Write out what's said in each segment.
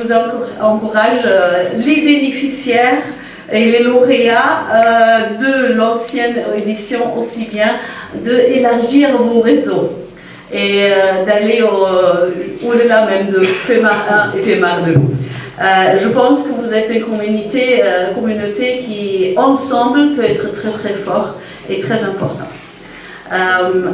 vous encourage les bénéficiaires et les lauréats de l'ancienne édition aussi bien d'élargir vos réseaux et d'aller au-delà même de FEMAR 1 et FEMAR 2. Je pense que vous êtes une communauté qui, ensemble, peut être très très fort et très important.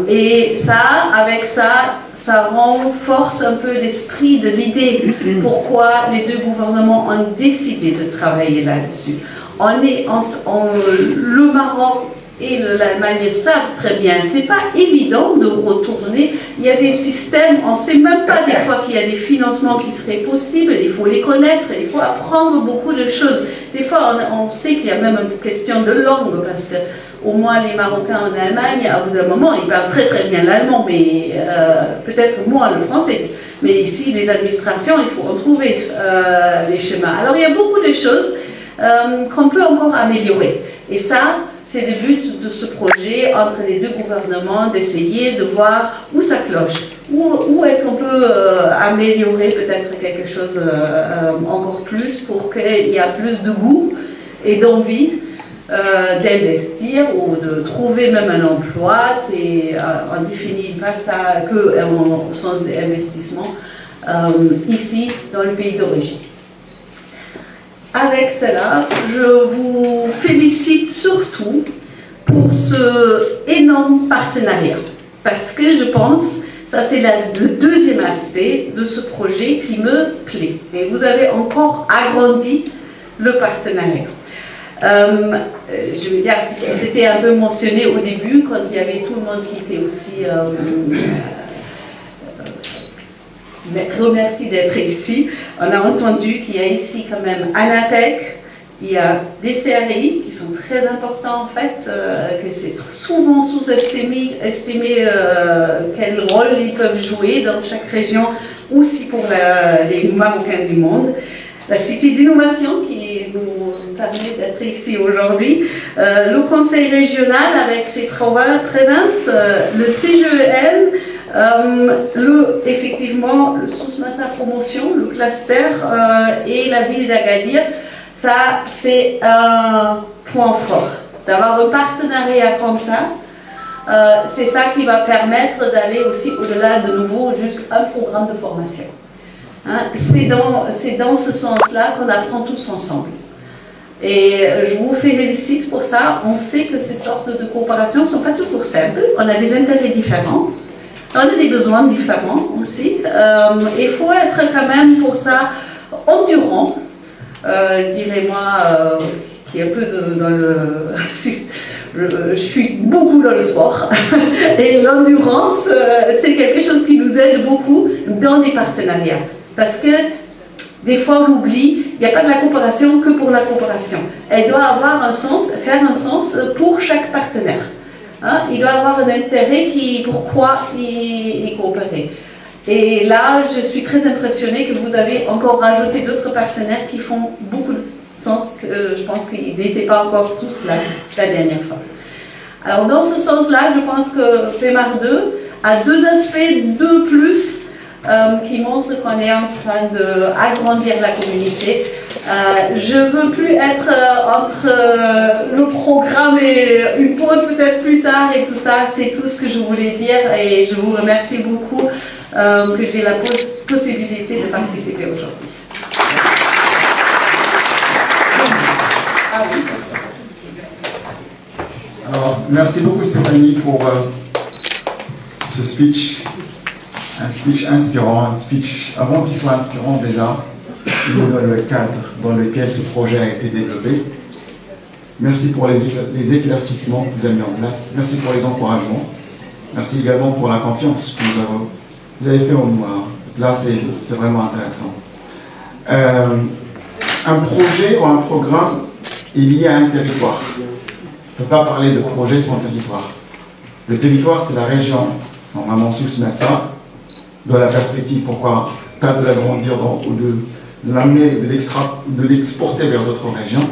Et ça, avec ça, ça renforce un peu l'esprit de l'idée pourquoi les deux gouvernements ont décidé de travailler là-dessus. Le Maroc et l'Allemagne savent très bien, c'est pas évident de retourner. Il y a des systèmes, on ne sait même pas des fois qu'il y a des financements qui seraient possibles, il faut les connaître, il faut apprendre beaucoup de choses. Des fois, on sait qu'il y a même une question de langue, parce que au moins les Marocains en Allemagne, à bout d'un moment, ils parlent très très bien l'allemand, mais peut-être moins le français. Mais ici, les administrations, il faut retrouver les schémas. Alors, il y a beaucoup de choses qu'on peut encore améliorer. Et ça, c'est le but de ce projet entre les deux gouvernements, d'essayer de voir où ça cloche, où est-ce qu'on peut améliorer peut-être quelque chose encore plus pour qu'il y ait plus de goût et d'envie d'investir ou de trouver même un emploi. On ne définit pas ça que au sens d'investissement ici dans le pays d'origine. Avec cela, je vous félicite surtout pour ce énorme partenariat, parce que je pense, ça c'est le deuxième aspect de ce projet qui me plaît. Et vous avez encore agrandi le partenariat. Je veux dire, c'était un peu mentionné au début, quand il y avait tout le monde qui était aussi... remercie d'être ici. On a entendu qu'il y a ici quand même ANAPEC, il y a des CRI qui sont très importants en fait, que c'est souvent sous-estimé quel rôle ils peuvent jouer dans chaque région, aussi pour les Marocains du monde. La Cité d'innovation qui nous permet d'être ici aujourd'hui, le Conseil régional avec ses provinces, le CGEM, effectivement, le Sous-Massa Promotion, le cluster et la ville d'Agadir. Ça, c'est un point fort. D'avoir un partenariat comme ça, c'est ça qui va permettre d'aller aussi au-delà de nouveau jusqu'à un programme de formation. Hein, c'est dans ce sens-là qu'on apprend tous ensemble. Et je vous félicite pour ça. On sait que ces sortes de coopérations ne sont pas toujours simples. On a des intérêts différents. On a des besoins différents aussi. Il faut être quand même pour ça endurant, dirais-moi, qui est un peu dans le... je suis beaucoup dans le sport. Et l'endurance, c'est quelque chose qui nous aide beaucoup dans des partenariats. Parce que des fois on oublie, il n'y a pas de la coopération que pour la coopération. Elle doit avoir un sens, faire un sens pour chaque partenaire. Hein, il doit avoir un intérêt pourquoi y coopérer. Et là, je suis très impressionnée que vous avez encore rajouté d'autres partenaires qui font beaucoup de sens, que je pense qu'ils n'étaient pas encore tous là la dernière fois. Alors dans ce sens-là, je pense que FEMAR 2 a deux aspects de plus qui montrent qu'on est en train d'agrandir la communauté. Je ne veux plus être entre le programme et une pause peut-être plus tard et tout ça. C'est tout ce que je voulais dire et je vous remercie beaucoup que j'ai la possibilité de participer aujourd'hui. Alors, merci beaucoup Stéphanie pour ce speech. Un speech inspirant, un speech, avant qu'il soit inspirant déjà, il est dans le cadre dans lequel ce projet a été développé. Merci pour les éclaircissements que vous avez mis en place. Merci pour les encouragements. Merci également pour la confiance que vous avez fait en nous. Là, c'est vraiment intéressant. Un projet ou un programme est lié à un territoire. On ne peut pas parler de projet sans territoire. Le territoire, c'est la région, normalement Sous-Massa, dans la perspective, pourquoi pas de l'agrandir ou de l'amener, de l'exporter vers d'autres régions.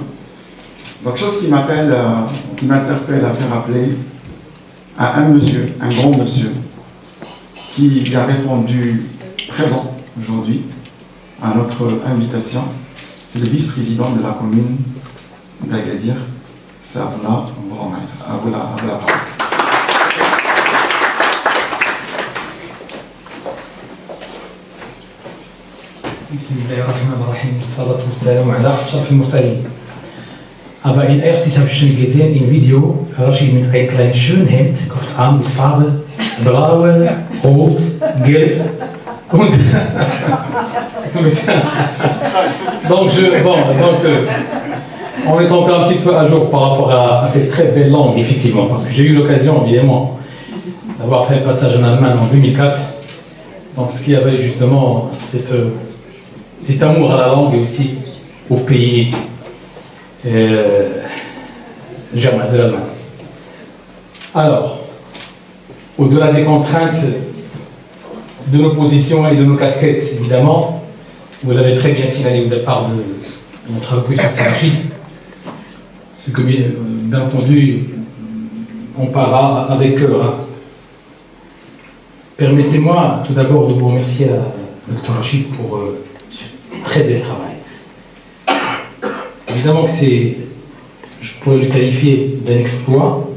Donc, chose qui m'interpelle à faire appeler à un monsieur, un grand monsieur, qui a répondu présent aujourd'hui, à notre invitation. C'est le vice-président de la commune d'Agadir, Sarna Bouramaï. À vous la parole. بسم الله الرحمن الرحيم والصلاة والسلام على أشرف المرسلين. Aber in erst, ich habe schon gesehen im Video, Rashid mit einem kleinen schönen Hemd, kurz an, mit Farbe, blaue, rot, gelb und on est encore un petit peu à jour par rapport à cette très belle langue, effectivement, parce que j'ai eu l'occasion, évidemment, d'avoir fait un passage en Allemagne en 2004, donc ce qui avait justement cet amour à la langue et aussi au pays germain de l'Allemagne. Alors, au-delà des contraintes de nos positions et de nos casquettes, évidemment, vous l'avez très bien signalé au départ de notre allocution Rachid, ce que bien entendu on parlera avec cœur. Hein. Permettez-moi tout d'abord de vous remercier à Dr Rachid pour ce très bel travail. Évidemment que je pourrais le qualifier d'un exploit.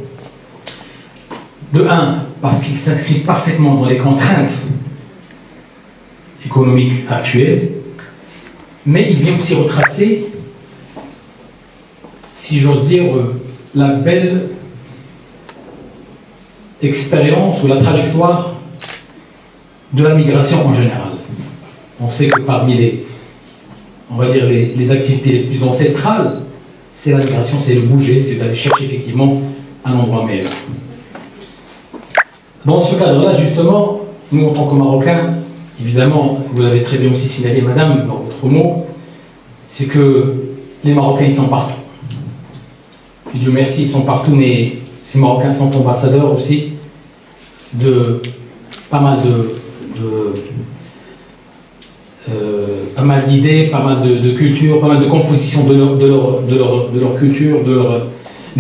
De un, parce qu'il s'inscrit parfaitement dans les contraintes économiques actuelles, mais il vient aussi retracer, si j'ose dire, la belle expérience ou la trajectoire de la migration en général. On sait que parmi les activités les plus ancestrales, c'est la migration, c'est le bouger, c'est d'aller chercher effectivement un endroit meilleur. Dans ce cadre-là, justement, nous en tant que Marocains, évidemment, vous l'avez très bien aussi signalé, madame, dans votre mot, c'est que les Marocains, ils sont partout. Et Dieu merci, ils sont partout, mais ces Marocains sont ambassadeurs aussi de pas mal d'idées, pas mal de cultures, pas mal de compositions de leur culture, de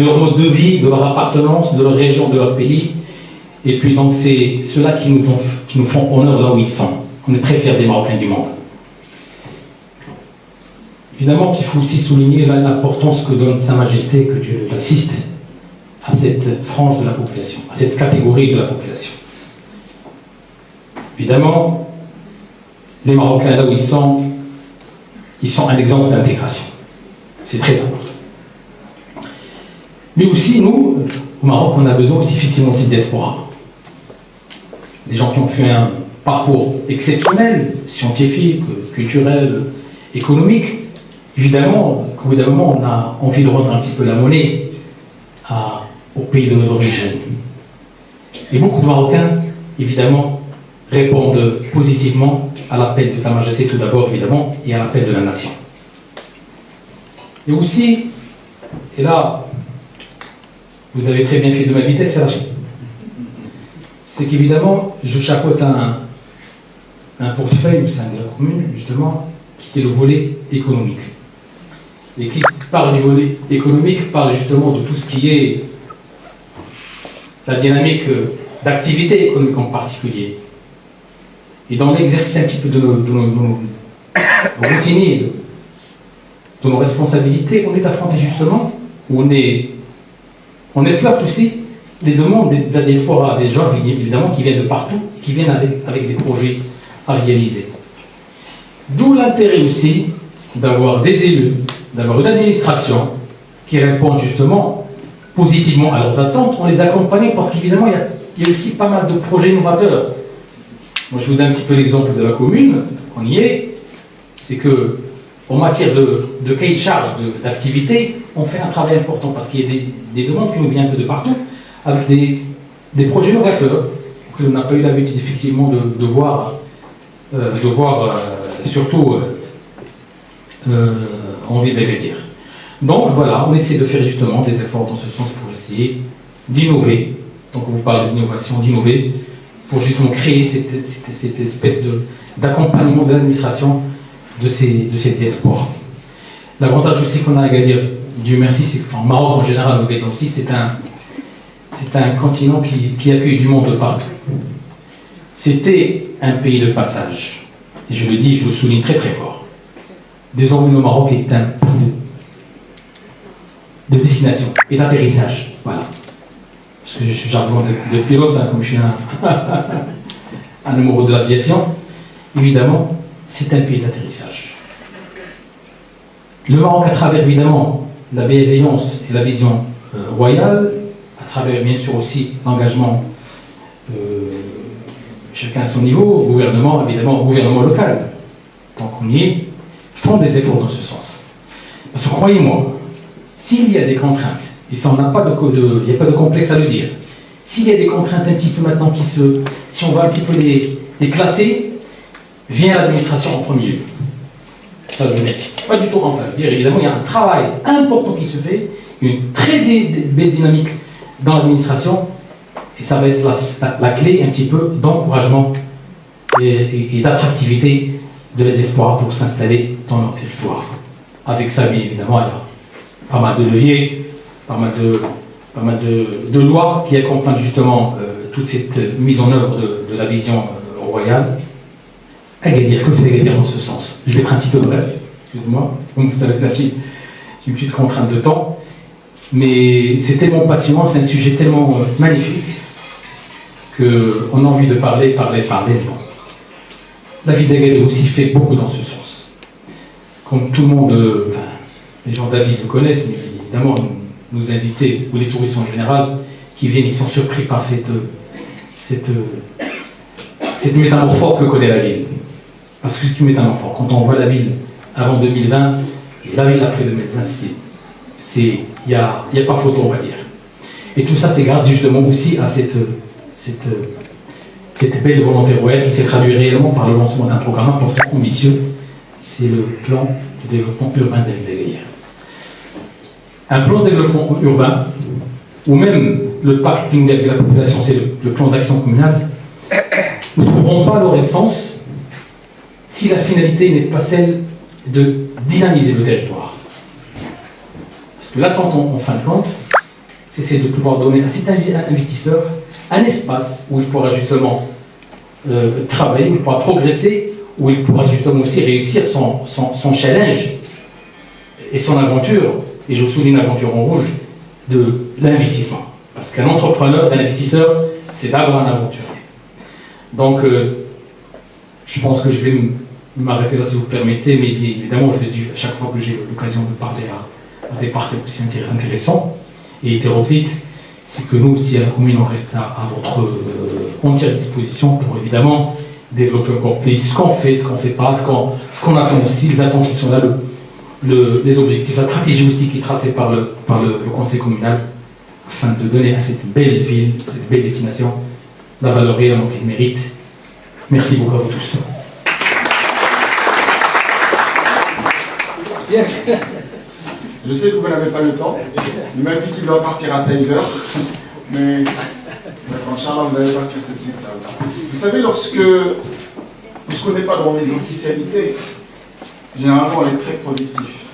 leur mode de vie, de leur appartenance, de leur région, de leur pays. Et puis donc c'est ceux-là qui nous font honneur là où ils sont. On est très fiers des Marocains du monde. Évidemment qu'il faut aussi souligner l'importance que donne Sa Majesté, que Dieu l'assiste, à cette frange de la population, à cette catégorie de la population. Évidemment, les Marocains là où ils sont un exemple d'intégration. C'est très important. Mais aussi, nous, au Maroc, on a besoin aussi effectivement de diaspora. Des gens qui ont fait un parcours exceptionnel, scientifique, culturel, économique. Évidemment, au bout d'un moment, on a envie de rendre un petit peu la monnaie au pays de nos origines. Et beaucoup de Marocains, évidemment, répondent positivement à l'appel de Sa Majesté tout d'abord, évidemment, et à l'appel de la nation. Et aussi, et là, vous avez très bien fait de m'inviter, c'est qu'évidemment, je chapeaute un portefeuille au sein de la commune, justement, qui est le volet économique. Et qui parle du volet économique, parle justement de tout ce qui est la dynamique d'activité économique en particulier. Et dans l'exercice un petit peu de nos routiniers, de nos responsabilités, on est affronté justement, où on effleure aussi des demandes des diaspora, des gens évidemment qui viennent de partout, qui viennent avec des projets à réaliser. D'où l'intérêt aussi d'avoir des élus, d'avoir une administration qui répond justement positivement à leurs attentes, on les accompagne parce qu'évidemment il y a aussi pas mal de projets novateurs. Moi je vous donne un petit peu l'exemple de la commune, on y est, c'est que en matière de cahier de charge d'activité, on fait un travail important parce qu'il y a des demandes qui nous viennent un peu de partout, avec des projets novateurs que l'on n'a pas eu l'habitude effectivement de voir surtout envie d'agir. Donc voilà, on essaie de faire justement des efforts dans ce sens pour essayer d'innover. Donc on vous parle d'innovation, d'innover pour justement créer cette espèce d'accompagnement de l'administration de ces diasporas. L'avantage aussi qu'on a à Agadir, Dieu merci, c'est qu'en Maroc en général, au Bénin aussi, c'est un continent qui accueille du monde de partout. C'était un pays de passage. Et je le dis, je le souligne très très fort. désormais le Maroc est un pays de destination et d'atterrissage. Voilà. Parce que je suis jargon de pilote, hein, comme je suis un amoureux de l'aviation. Évidemment, c'est un pays d'atterrissage. Le Maroc, à travers évidemment la bienveillance et la vision royale, à travers bien sûr aussi l'engagement chacun à son niveau, gouvernement, évidemment, gouvernement local, tant qu'on y est, font des efforts dans ce sens. Parce que croyez-moi, s'il y a des contraintes, et ça on n'a pas il n'y a pas de complexe à le dire, s'il y a des contraintes un petit peu maintenant si on va un petit peu les classer, vient l'administration en premier lieu. Ça je n'ai pas du tout en train de dire. Évidemment, il y a un travail important qui se fait, une très belle dynamique dans l'administration, et ça va être la clé un petit peu d'encouragement et d'attractivité de la diaspora pour s'installer dans notre territoire. Avec ça, bien évidemment, il y a pas mal de leviers, pas mal de lois qui accompagnent justement toute cette mise en œuvre de la vision royale. Agadir, que fait Agadir dans ce sens? Je vais être un petit peu bref, excusez-moi, donc vous savez, j'ai une petite contrainte de temps, mais c'est tellement passionnant, c'est un sujet tellement magnifique qu'on a envie de parler. Bon. David d'Agadir aussi fait beaucoup dans ce sens. Comme tout le monde, les gens d'Agadir le connaissent, mais évidemment, nos invités ou les touristes en général qui viennent, ils sont surpris par cette métamorphose que connaît la ville. Parce que c'est une métamorphose. Quand on voit la ville avant 2020 et la ville après 2020, il n'y a pas photo, on va dire. Et tout ça, c'est grâce justement aussi à cette belle volonté royale qui s'est traduite réellement par le lancement d'un programme important, ambitieux. C'est le plan de développement urbain d'Agadir. Un plan de développement urbain, ou même le pacting avec la population, c'est le plan d'action communale, ne trouveront pas leur essence si la finalité n'est pas celle de dynamiser le territoire. Parce que l'attente en fin de compte, c'est de pouvoir donner à cet investisseur un espace où il pourra justement travailler, où il pourra progresser, où il pourra justement aussi réussir son challenge et son aventure, et je souligne l'aventure en rouge, de l'investissement. Parce qu'un entrepreneur, un investisseur, c'est d'abord un aventurier. Donc, je pense que je vais m'arrêter là si vous permettez, mais évidemment, je le dis à chaque fois que j'ai l'occasion de parler à des parties aussi intéressants et hétéroclites, c'est que nous aussi à la commune, on reste à votre entière disposition pour évidemment développer encore plus ce qu'on fait pas, ce qu'on attend aussi, les attentes qui sont là, les objectifs, la stratégie aussi qui est tracée par le conseil communal, afin de donner à cette belle ville, cette belle destination, la valeur réellement qu'elle mérite. Merci beaucoup à vous tous. Je sais que vous n'avez pas le temps. Il m'a dit qu'il doit partir à 16h. Mais Inch'Allah, vous allez partir tout de suite. Ça va. Vous savez, lorsqu'on n'est pas dans les officialités, généralement on est très productif.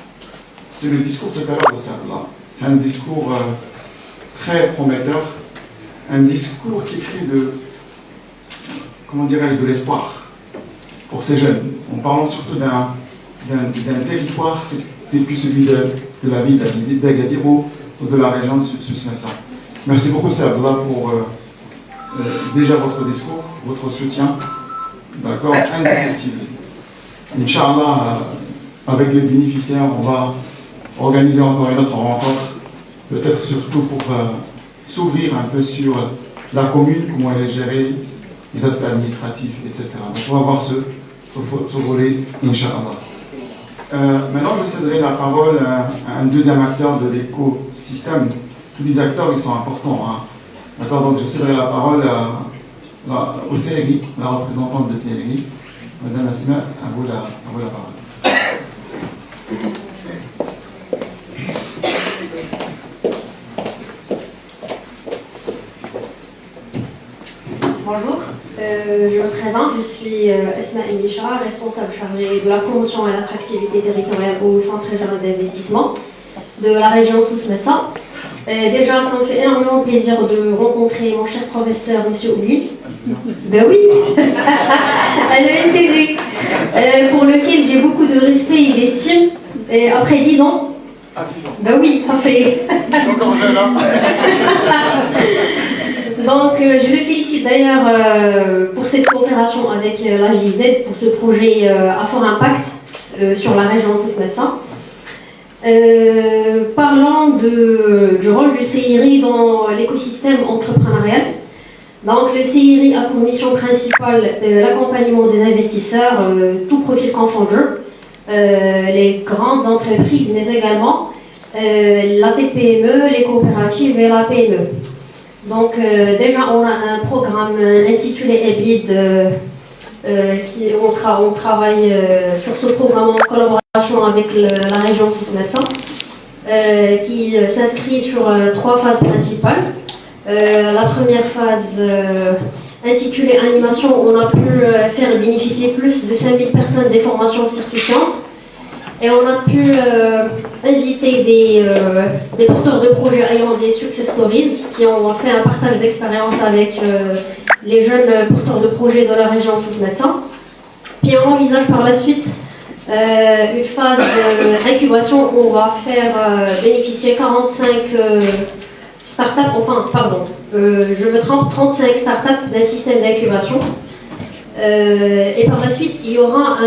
C'est le discours tout à l'heure de Sarah. C'est un discours très prometteur. Un discours qui crée de l'espoir pour ces jeunes. En parlant surtout d'un territoire tel que celui de la ville d'Agadir ou de la région de Souss-Messa. Merci beaucoup, Sarah, pour déjà votre discours, votre soutien. D'accord, indéfectible. Inch'Allah, avec les bénéficiaires, on va organiser encore une autre rencontre, peut-être surtout pour s'ouvrir un peu sur la commune, comment elle est gérée, les aspects administratifs, etc. Donc on va voir ce volet, Inch'Allah. Maintenant, je céderai la parole à un deuxième acteur de l'écosystème. Tous les acteurs, ils sont importants. Hein. D'accord, donc je céderai la parole au CRI, la représentante de CRI. Madame Asma, à vous la parole. Bonjour, je me présente, je suis Asma Mbishra, responsable chargée de la promotion et l'attractivité territoriale au Centre régional d'investissement de la région Souss-Messa. Déjà, ça me fait énormément plaisir de rencontrer mon cher professeur, M. Oubli. Ben oui, elle est intégrée. pour lequel j'ai beaucoup de respect et d'estime. Et après 10 ans, À 10 ans. ben oui, ça fait. Je suis encore jeune, hein. Donc, je le félicite d'ailleurs pour cette coopération avec la GIZ, pour ce projet à fort impact sur la région Sousse-Massa. Parlant du rôle du CIRI dans l'écosystème entrepreneurial. Donc, le CIRI a pour mission principale l'accompagnement des investisseurs, tout profil confondu, les grandes entreprises, mais également la TPME, les coopératives et la PME. Donc, déjà, on a un programme intitulé EBID. On travaille sur ce programme en collaboration avec la région Sousse-Massa, qui s'inscrit sur 3 phases principales. La première phase intitulée Animation, on a pu faire bénéficier plus de 5000 personnes des formations certifiantes et on a pu inviter des porteurs de projets ayant des success stories qui ont fait un partage d'expérience avec les jeunes porteurs de projets de la région Sousse-Massa. Puis on envisage par la suite une phase d'incubation où on va faire bénéficier 45 startups, je me trompe, 35 startups d'un système d'incubation. Et par la suite, il y aura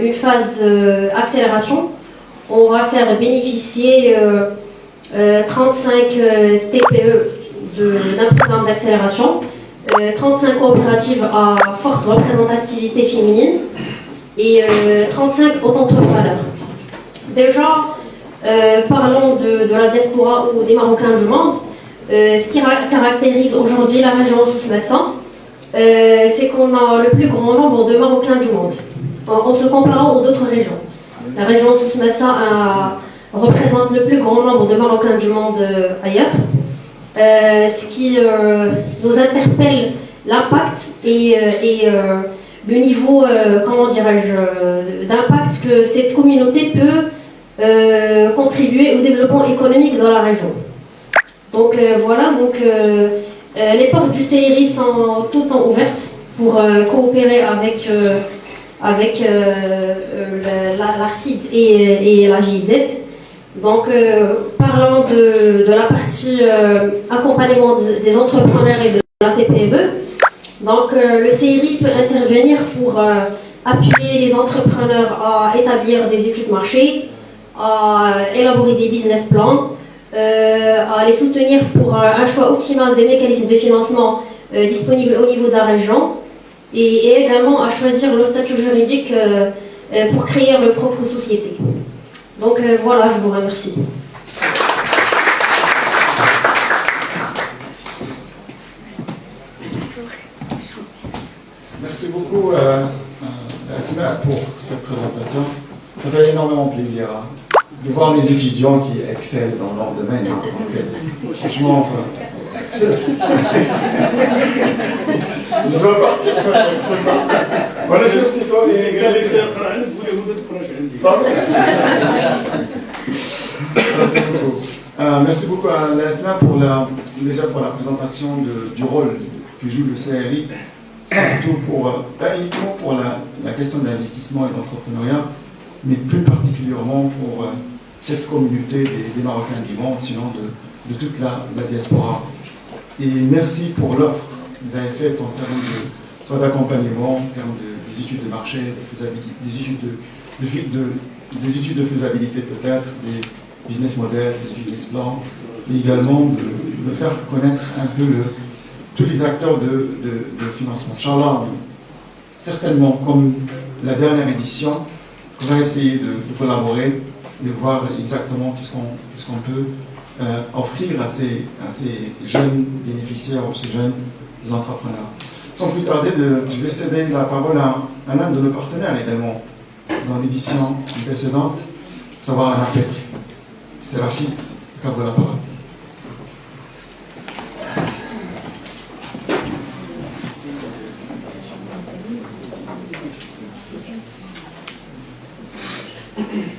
une phase accélération. On va faire bénéficier 35 TPE d'un programme d'accélération, 35 coopératives à forte représentativité féminine et 35 auto-entrepreneurs. Déjà, parlons de la diaspora ou des Marocains du monde. Ce qui caractérise aujourd'hui la région Sousse-Massa, c'est qu'on a le plus grand nombre de Marocains du monde, en se comparant aux autres régions. La région Sousse-Massa représente le plus grand nombre de Marocains du monde ailleurs, ce qui nous interpelle l'impact et le niveau, d'impact que cette communauté peut contribuer au développement économique dans la région. Donc voilà, les portes du CIRI sont tout le temps ouvertes pour coopérer avec l'ARCID et la GIZ. Donc parlant de la partie accompagnement des entrepreneurs et de la TPME, donc le CIRI peut intervenir pour appuyer les entrepreneurs à établir des études marché, à élaborer des business plans, à les soutenir pour un choix optimal des mécanismes de financement disponibles au niveau de la région et également à choisir le statut juridique pour créer leur propre société. Donc voilà, je vous remercie. Merci beaucoup, Asma, pour cette présentation. Ça fait énormément plaisir de voir mes étudiants qui excellent dans leur domaine. Donc, franchement, ça... Je dois partir quand même, c'est ça. Voilà, je suis toi et ça Merci beaucoup. Merci beaucoup à Asma pour déjà pour la présentation du rôle que joue le CRI, surtout pas uniquement pour la question de l'investissement et de l'entrepreneuriat, mais plus particulièrement pour cette communauté des Marocains du monde, sinon de toute la diaspora. Et merci pour l'offre que vous avez faite en termes soit d'accompagnement, en termes des études de marché, des études de faisabilité peut-être, des business models, des business plans, et également de faire connaître un peu tous les acteurs de financement. Inch'Allah, certainement, comme la dernière édition, on va essayer de collaborer, de voir exactement qu'est-ce qu'on peut offrir à ces jeunes bénéficiaires, à ces jeunes entrepreneurs. Sans plus tarder, je vais céder la parole à l'un de nos partenaires également dans l'édition précédente, savoir un appel. C'est Rachid qui a la parole.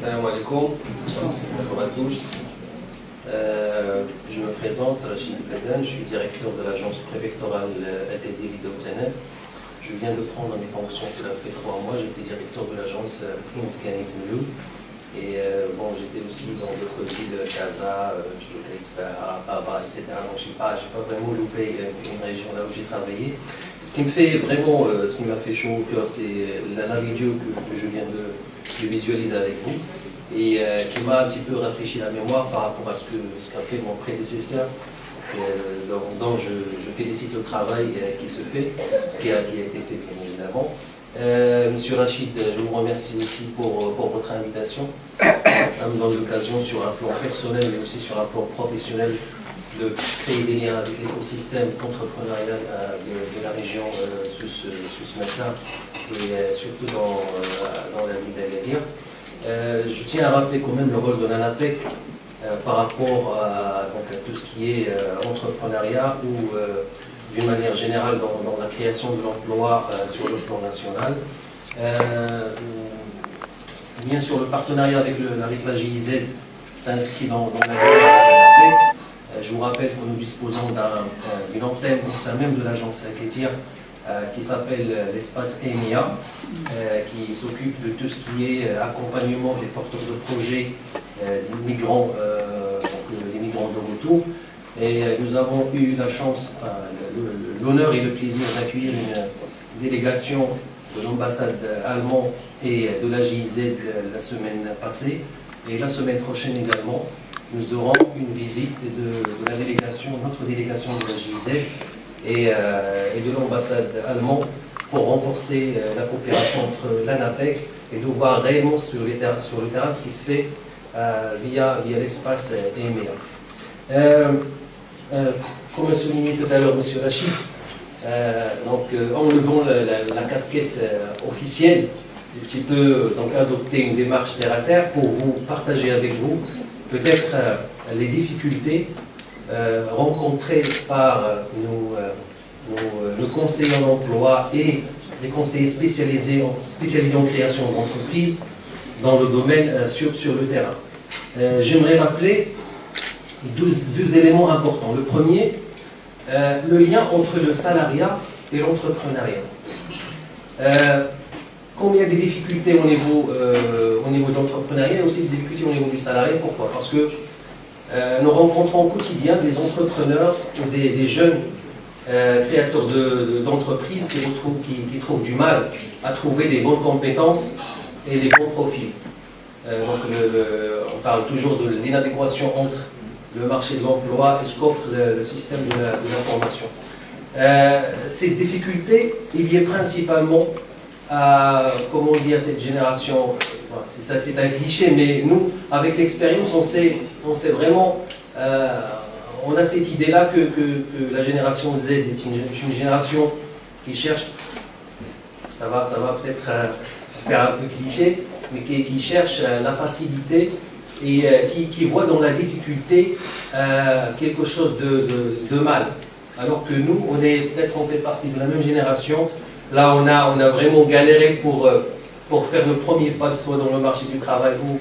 Salam alaikum, bonjour à tous. Je me présente, Rachid Beladen, je suis directeur de l'agence préfectorale ATD Lido-Tsenet. je viens de prendre mes fonctions, cela fait 3 mois, j'étais directeur de l'agence Prince Ganix Blue. Et bon, j'étais aussi dans d'autres villes, Casa, Ababa, etc. Donc je n'ai pas vraiment loupé une région là où j'ai travaillé. Ce qui me fait vraiment, ce qui m'a fait chaud au cœur, c'est la vidéo que je viens de visualiser avec vous et qui m'a un petit peu rafraîchi la mémoire par rapport à ce qu'a fait mon prédécesseur. Donc je félicite le travail qui se fait, qui a été fait bien évidemment. Monsieur Rachid, je vous remercie aussi pour votre invitation. Ça me donne l'occasion sur un plan personnel mais aussi sur un plan professionnel de créer des liens avec l'écosystème entrepreneurial de la région sous ce matin et surtout dans la ville d'Agadir. Je tiens à rappeler quand même le rôle de l'ANAPEC par rapport à tout ce qui est entrepreneuriat ou d'une manière générale dans la création de l'emploi sur le plan national. Bien sûr, le partenariat avec la GIZ s'inscrit dans la vie. Je vous rappelle que nous disposons d'une antenne au sein même de l'agence Agadir qui s'appelle l'espace EMEA, qui s'occupe de tout ce qui est accompagnement des porteurs de projets migrants, les migrants de retour. Et nous avons eu la chance, l'honneur et le plaisir d'accueillir une délégation de l'ambassade allemande et de la GIZ la semaine passée. Et la semaine prochaine également, nous aurons une visite de la délégation, notre délégation de la GIZ et de l'ambassade allemande pour renforcer la coopération entre l'ANAPEC et de voir réellement sur le terrain ce qui se fait via l'espace EMEA. Comme a souligné tout à l'heure M. Rachid, en levant la casquette officielle, un petit peu adopter une démarche terre à terre pour vous partager avec vous peut-être les difficultés rencontrées par nos conseillers en emploi et les conseillers spécialisés en création d'entreprises dans le domaine sur le terrain. J'aimerais rappeler deux éléments importants. Le premier, le lien entre le salariat et l'entrepreneuriat. Comme il y a des difficultés au niveau de l'entrepreneuriat, il y a aussi des difficultés au niveau du salariat. Pourquoi? Parce que nous rencontrons au quotidien des entrepreneurs ou des jeunes créateurs d'entreprises qui trouvent du mal à trouver les bonnes compétences et les bons profils. On parle toujours de l'inadéquation entre le marché de l'emploi et ce qu'offre le système de l'information. Ces difficultés, il y est principalement comme on dit à cette génération, c'est un cliché, mais nous, avec l'expérience, on sait vraiment, on a cette idée-là que la génération Z est une génération qui cherche, ça va peut-être faire un peu cliché, mais qui cherche la facilité et qui voit dans la difficulté quelque chose de mal. Alors que nous, on fait partie de la même génération. Là, on a vraiment galéré pour faire le premier pas, soit dans le marché du travail ou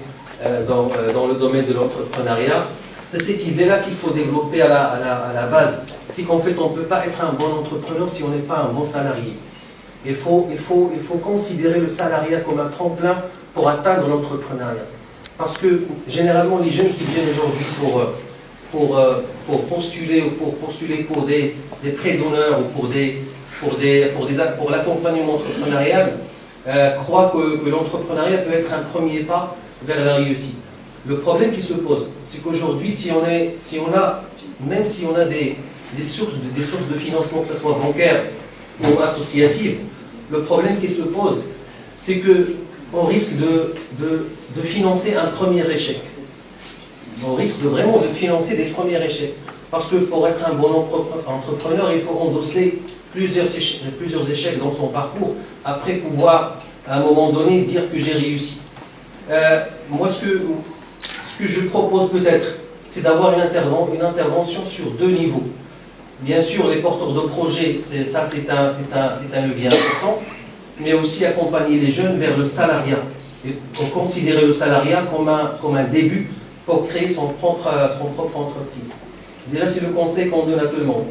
dans le domaine de l'entrepreneuriat. C'est cette idée-là qu'il faut développer à la base. C'est qu'en fait, on ne peut pas être un bon entrepreneur si on n'est pas un bon salarié. Il faut considérer le salariat comme un tremplin pour atteindre l'entrepreneuriat. Parce que généralement, les jeunes qui viennent aujourd'hui pour postuler pour des prêts d'honneur ou pour l'accompagnement entrepreneurial, croient que l'entrepreneuriat peut être un premier pas vers la réussite. Le problème qui se pose, c'est qu'aujourd'hui, même si on a des sources de financement, que ce soit bancaire ou associative, le problème qui se pose, c'est qu'on risque de financer un premier échec. On risque vraiment de financer des premiers échecs. Parce que pour être un bon entrepreneur, il faut endosser plusieurs échecs dans son parcours, après pouvoir, à un moment donné, dire que j'ai réussi. Moi, ce que je propose peut-être, c'est d'avoir une intervention sur 2 niveaux. Bien sûr, les porteurs de projets, c'est un levier important, mais aussi accompagner les jeunes vers le salariat. Et pour considérer le salariat comme un début pour créer son propre entreprise. Déjà, c'est le conseil qu'on donne à tout le monde.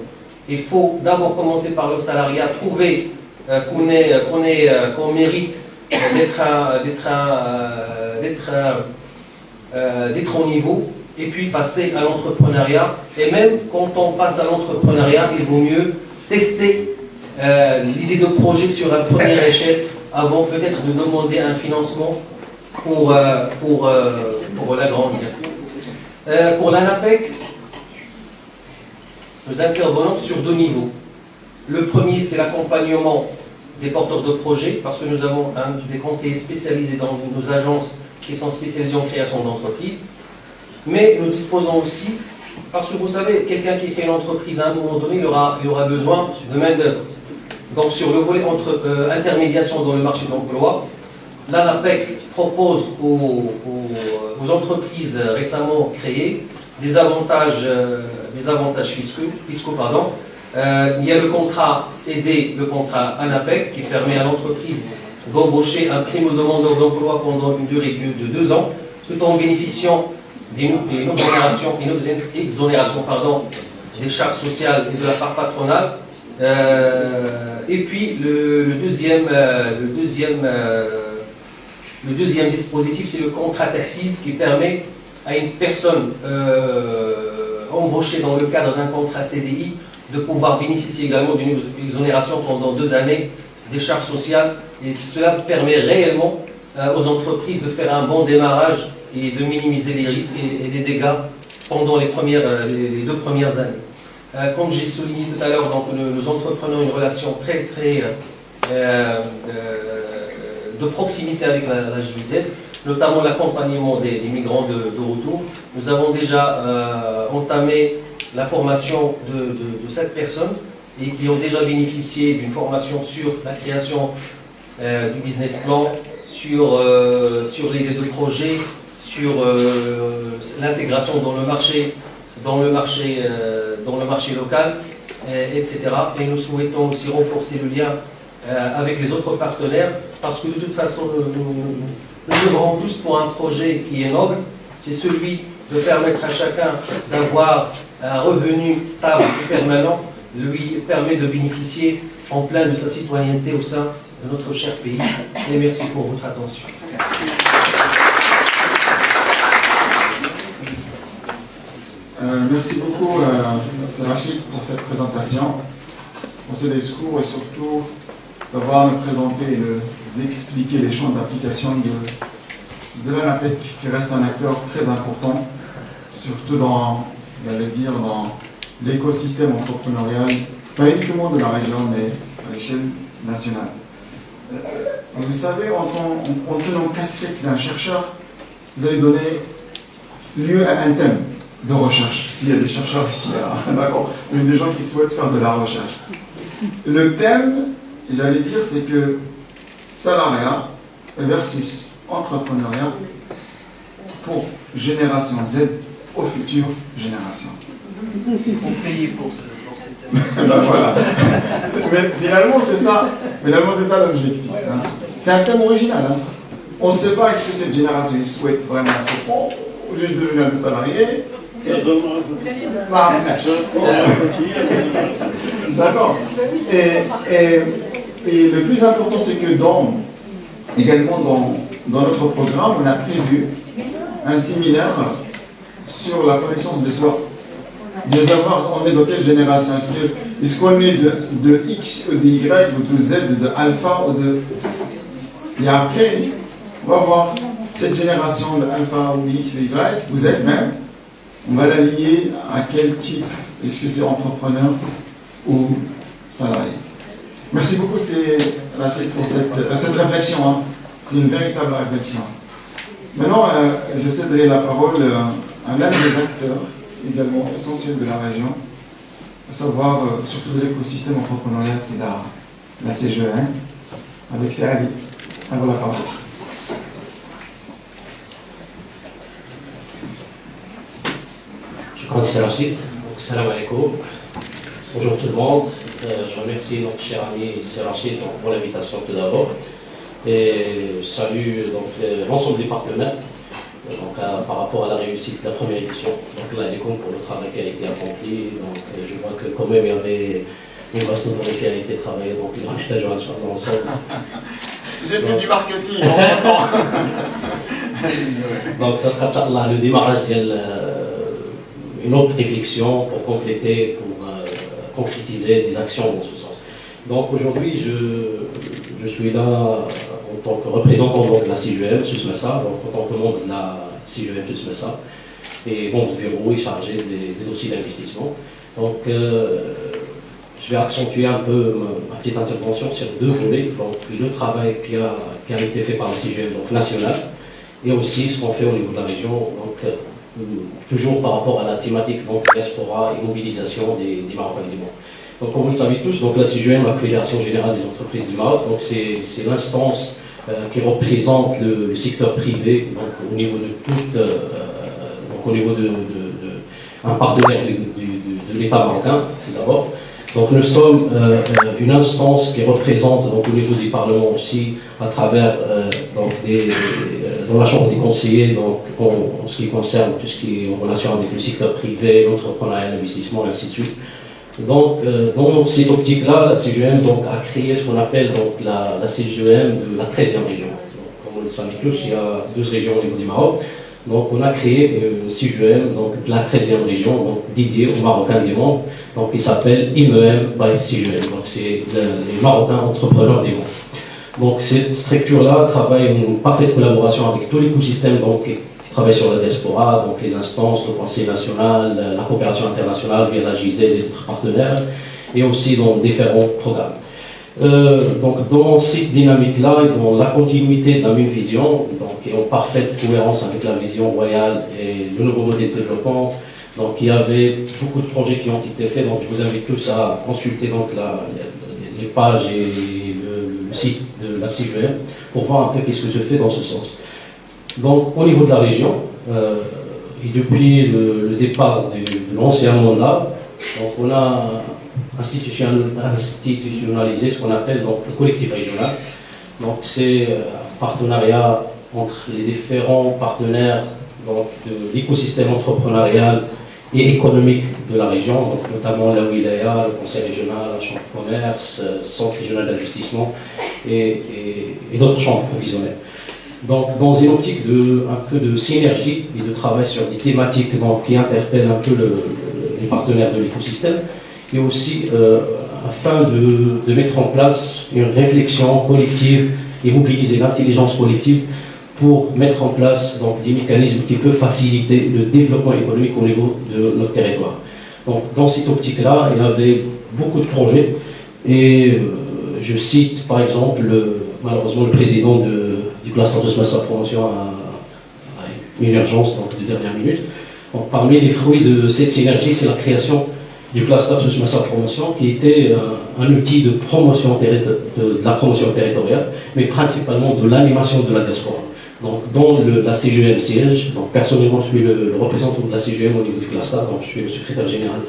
Il faut d'abord commencer par le salariat, trouver qu'on mérite d'être au niveau et puis passer à l'entrepreneuriat. Et même quand on passe à l'entrepreneuriat, il vaut mieux tester l'idée de projet sur la première échelle avant peut-être de demander un financement pour l'agrandir. Pour l'ANAPEC, nous intervenons sur 2 niveaux. Le premier, c'est l'accompagnement des porteurs de projets, parce que nous avons des conseillers spécialisés dans nos agences qui sont spécialisés en création d'entreprises. Mais nous disposons aussi, parce que vous savez, quelqu'un qui crée une entreprise à un moment donné, il aura besoin de main-d'œuvre. Donc sur le volet intermédiation dans le marché de l'emploi, l'ANAPEC propose aux entreprises récemment créées des avantages fiscaux. Il y a le contrat aidé, le contrat ANAPEC, qui permet à l'entreprise d'embaucher un primo-demandeur d'emploi pendant une durée de 2 ans, tout en bénéficiant d'une exonération des charges sociales et de la part patronale. Et puis le deuxième dispositif, c'est le contrat TAFIS qui permet à une personne embauchée dans le cadre d'un contrat CDI de pouvoir bénéficier également d'une exonération pendant 2 années des charges sociales. Et cela permet réellement aux entreprises de faire un bon démarrage et de minimiser les risques et les dégâts pendant les 2 premières années. Comme j'ai souligné tout à l'heure, nous entreprenons une relation très de proximité avec la GIZ, notamment l'accompagnement des migrants de retour. Nous avons déjà entamé la formation de 7 personnes et qui ont déjà bénéficié d'une formation sur la création du business plan, sur l'idée de projet, sur l'intégration dans le marché local, etc. Et nous souhaitons aussi renforcer le lien avec les autres partenaires, parce que de toute façon, nous œuvrons tous pour un projet qui est noble, c'est celui de permettre à chacun d'avoir un revenu stable et permanent, lui permet de bénéficier en plein de sa citoyenneté au sein de notre cher pays. Et merci pour votre attention. Merci beaucoup, M. Rachid, pour cette présentation, pour ce discours et surtout d'avoir nous présenté et nous expliquer les champs d'application de l'ANAPEC, qui reste un acteur très important, surtout dans l'écosystème entrepreneurial, pas uniquement de la région, mais à l'échelle nationale. Vous savez, en tenant casquette d'un chercheur, vous allez donner lieu à un thème de recherche. S'il y a des chercheurs ici, d'accord, il y a des gens qui souhaitent faire de la recherche. Le thème, j'allais dire, c'est que salariat versus entrepreneuriat pour génération Z aux futures générations. On paye pour cette Ben voilà. Mais finalement, c'est ça. Finalement, c'est ça l'objectif. Hein. C'est un thème original. Hein. On ne sait pas est-ce que cette génération souhaite vraiment entreprendre ou juste devenir des salariés. D'accord. Et le plus important, c'est que également dans notre programme, on a prévu un séminaire sur la connaissance de soi. De savoir on est dans quelle génération. Est-ce qu'on est de X ou de Y ou de Z ou de Alpha ou de... Et après, on va voir cette génération de Alpha ou de X ou Y, vous êtes même, on va la lier à quel type. Est-ce que c'est entrepreneur ou salarié? Merci beaucoup, Rachid, pour cette réflexion. Hein. C'est une véritable réflexion. Maintenant, je céderai la parole à l'un des acteurs également essentiels de la région, à savoir surtout de l'écosystème entrepreneurial, c'est la CGE1, avec Saali. Alors la parole. Je crois que c'est Rachid. Salam alaikum. Bonjour tout le monde. Je remercie notre cher ami Rachid pour l'invitation tout d'abord. Et je salue l'ensemble des partenaires par rapport à la réussite de la première édition. Donc là, il est compte pour le travail qui a été accompli. Donc je vois que quand même il y avait une vaste nouvelle qui a été travaillée, donc il va ensemble. J'ai fait du marketing en même temps. Donc ça sera Inch'Allah, le démarrage d'une autre réflexion pour compléter, pour concrétiser des actions dans ce sens. Donc aujourd'hui, je suis là en tant que représentant donc, de la CIGEM, SUSMESA, donc en tant que membre de la CIGEM, SUSMESA, et membre du bureau et chargé des dossiers d'investissement. Donc je vais accentuer un peu ma petite intervention sur deux volets, donc le travail qui a été fait par la CIGEM donc nationale, et aussi ce qu'on fait au niveau de la région, donc toujours par rapport à la thématique donc diaspora et mobilisation des Marocains du monde. Donc comme vous le savez tous, donc la CIGEM, la Fédération Générale des Entreprises du Maroc, donc c'est l'instance qui représente le secteur privé donc, au niveau de toute, donc au niveau un partenaire de l'État marocain tout d'abord. Donc nous sommes une instance qui représente donc, au niveau du Parlement aussi à travers donc dans la Chambre des conseillers donc, en ce qui concerne tout ce qui est en relation avec le secteur privé, l'entrepreneuriat, l'investissement, et ainsi de suite. Donc dans cette optique-là, la CIGEM donc, a créé ce qu'on appelle donc, la CIGEM de la 13e région. Donc, comme vous le savez tous, il y a 12 régions au niveau du Maroc. Donc on a créé une CIGEM donc, de la 13e région, donc, dédiée aux Marocains du monde, donc qui s'appelle IMEM by CIGEM, donc c'est les Marocains entrepreneurs du monde. Donc cette structure-là travaille en parfaite collaboration avec tout l'écosystème donc, qui travaille sur la diaspora, donc les instances, le Conseil national, la coopération internationale via la GIZ et d'autres partenaires, et aussi dans différents programmes. Donc dans cette dynamique-là et dans la continuité de la même vision, donc et en parfaite cohérence avec la vision royale et le nouveau modèle de développement, donc il y avait beaucoup de projets qui ont été faits, donc je vous invite tous à consulter donc les pages et le site de la CIGEM pour voir un peu qu'est-ce que je fais dans ce sens. Donc au niveau de la région, et depuis le départ de l'ancien mandat, donc on a institutionnalisé ce qu'on appelle donc, le collectif régional. Donc c'est un partenariat entre les différents partenaires donc, de l'écosystème entrepreneurial et économique de la région, donc, notamment la Wilaya, le Conseil régional, la Chambre de commerce, le Centre régional d'investissement et d'autres chambres provisionnelles. Donc dans une optique un peu de synergie et de travail sur des thématiques donc, qui interpellent un peu les partenaires de l'écosystème, et aussi afin de mettre en place une réflexion collective et mobiliser l'intelligence collective pour mettre en place donc, des mécanismes qui peuvent faciliter le développement économique au niveau de notre territoire. Donc dans cette optique-là, il y avait beaucoup de projets et je cite par exemple malheureusement le président du cluster de SUSMESA Promotion a une urgence donc, de dernière minute. Donc, parmi les fruits de cette synergie, c'est la création du cluster SUSMESA Promotion qui était un outil de promotion de la promotion territoriale, mais principalement de l'animation de la diaspora. Donc dans la CIGEM siège, donc personnellement je suis le représentant de la CIGEM au niveau du cluster, donc je suis le secrétaire général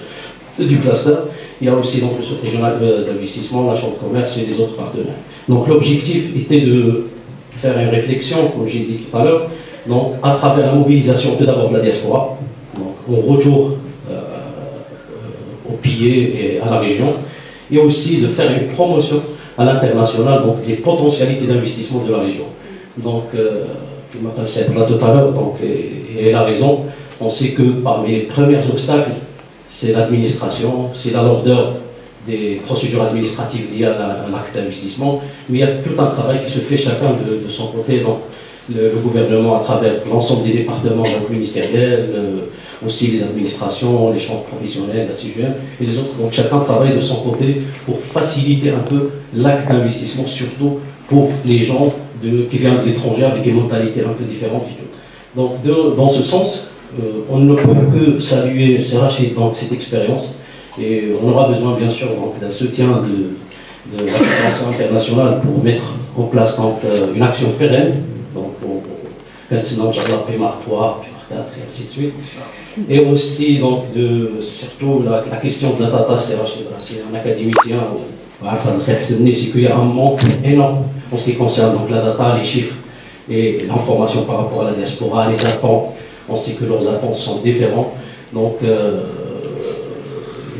du cluster. Il y a aussi donc le Centre régional d'investissement, la Chambre de commerce et les autres partenaires. Donc l'objectif était de faire une réflexion, comme j'ai dit tout à l'heure, donc à travers la mobilisation tout d'abord de la diaspora, donc au retour au pilier et à la région, et aussi de faire une promotion à l'international, donc des potentialités d'investissement de la région. Donc, je m'appelle Seth là tout à l'heure, donc, et elle a raison, on sait que parmi les premiers obstacles, c'est l'administration, c'est la lourdeur des procédures administratives liées à l'acte d'investissement, mais il y a tout un travail qui se fait chacun de son côté, donc le gouvernement à travers l'ensemble des départements donc, ministériels, aussi les administrations, les chambres professionnelles, la CIGEM et les autres. Donc chacun travaille de son côté pour faciliter un peu l'acte d'investissement, surtout pour les gens qui viennent de l'étranger avec des mentalités un peu différentes. Donc dans ce sens, on ne peut que saluer Serach dans cette expérience et on aura besoin bien sûr d'un soutien de la coopération internationale pour mettre en place donc, une action pérenne, donc sinon PMAR 3, PMAR 4 et ainsi de suite. Et aussi donc surtout la question de la data, c'est un académicien, c'est qu'il y a un manque énorme en ce qui concerne donc, la data, les chiffres et l'information par rapport à la diaspora, les attentes. On sait que leurs attentes sont différentes. Donc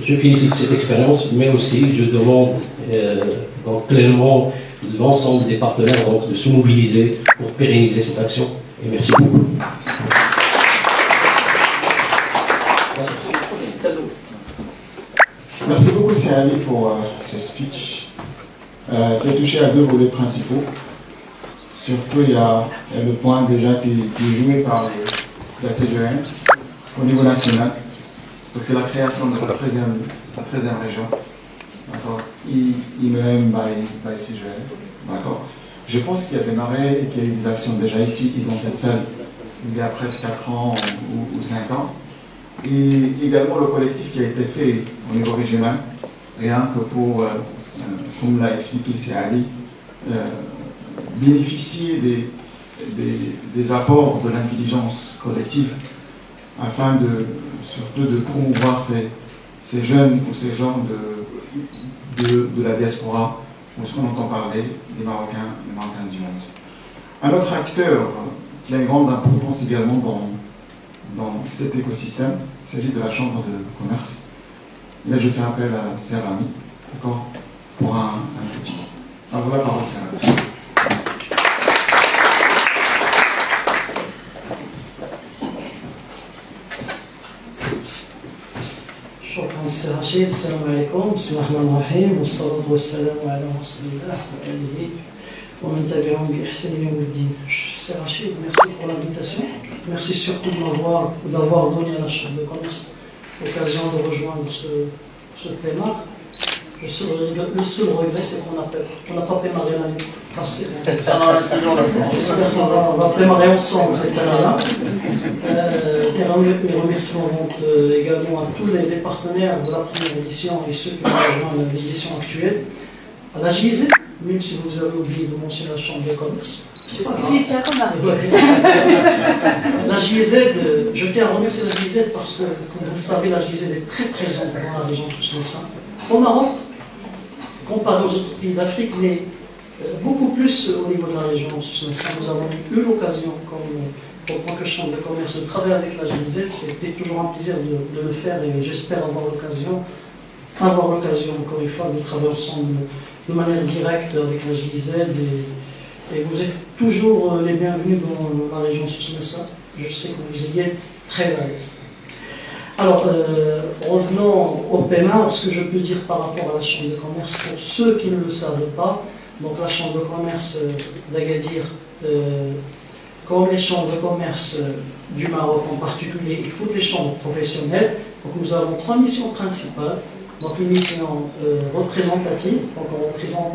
je félicite cette expérience, mais aussi je demande donc pleinement l'ensemble des partenaires donc, de se mobiliser pour pérenniser cette action. Et merci beaucoup. Merci beaucoup, Séali, pour ce speech qui a touché à deux volets principaux. Surtout, il y a le point déjà qui est joué par la CGM au niveau national. Donc, c'est la création de la 13e région. D'accord. IMEM by CGM. D'accord. Je pense qu'il y a démarré et qu'il y a eu des actions déjà ici, dans cette salle, il y a presque 4 ans ou 5 ans. Et également le collectif qui a été fait au niveau régional, rien que pour, comme l'a expliqué Séali, bénéficier des apports de l'intelligence collective afin surtout de promouvoir ces jeunes ou ces gens de la diaspora, ou ce qu'on entend parler des Marocains du monde. Un autre acteur qui a une grande importance également dans cet écosystème, il s'agit de la Chambre de commerce. Et là, je fais appel à Serami, d'accord, pour un petit mot. Alors, la parole, Serami. شكرا سي رشيد. السلام عليكم، بسم الله الرحمن الرحيم، والصلاة والسلام على رسول الله وآله ومن تبعهم بإحسان يوم الدين. C'est Rachid, merci pour l'invitation. Merci surtout d'avoir donné à la Chambre de commerce l'occasion de rejoindre ce plénaire. Le seul regret, c'est qu'on n'a pas démarré l'année passée. On va démarrer ensemble cette année-là. Les remerciements vont également à tous les partenaires de la première édition et ceux qui ont rejoint l'édition actuelle. À la GIZ, même si vous avez oublié de mentionner la Chambre de commerce. La GIZ, je tiens à remercier la GIZ parce que, comme vous le savez, la GIZ est très présente dans la région Souss-Messa. Au Maroc, comparé aux autres pays d'Afrique, mais beaucoup plus au niveau de la région Souss-Messa. Nous avons eu l'occasion, en tant que Chambre de commerce, de travailler avec la GIZ. C'était toujours un plaisir de le faire et j'espère avoir l'occasion, encore une fois, de travailler ensemble de manière directe avec la GIZ. Et vous êtes toujours les bienvenus dans la région Souss-Messa. Je sais que vous y êtes très à l'aise. Alors, revenons au paiement. Ce que je peux dire par rapport à la Chambre de commerce, pour ceux qui ne le savent pas, donc la Chambre de commerce d'Agadir, comme les chambres de commerce du Maroc en particulier et toutes les chambres professionnelles, donc nous avons 3 missions principales. Donc une mission représentative, donc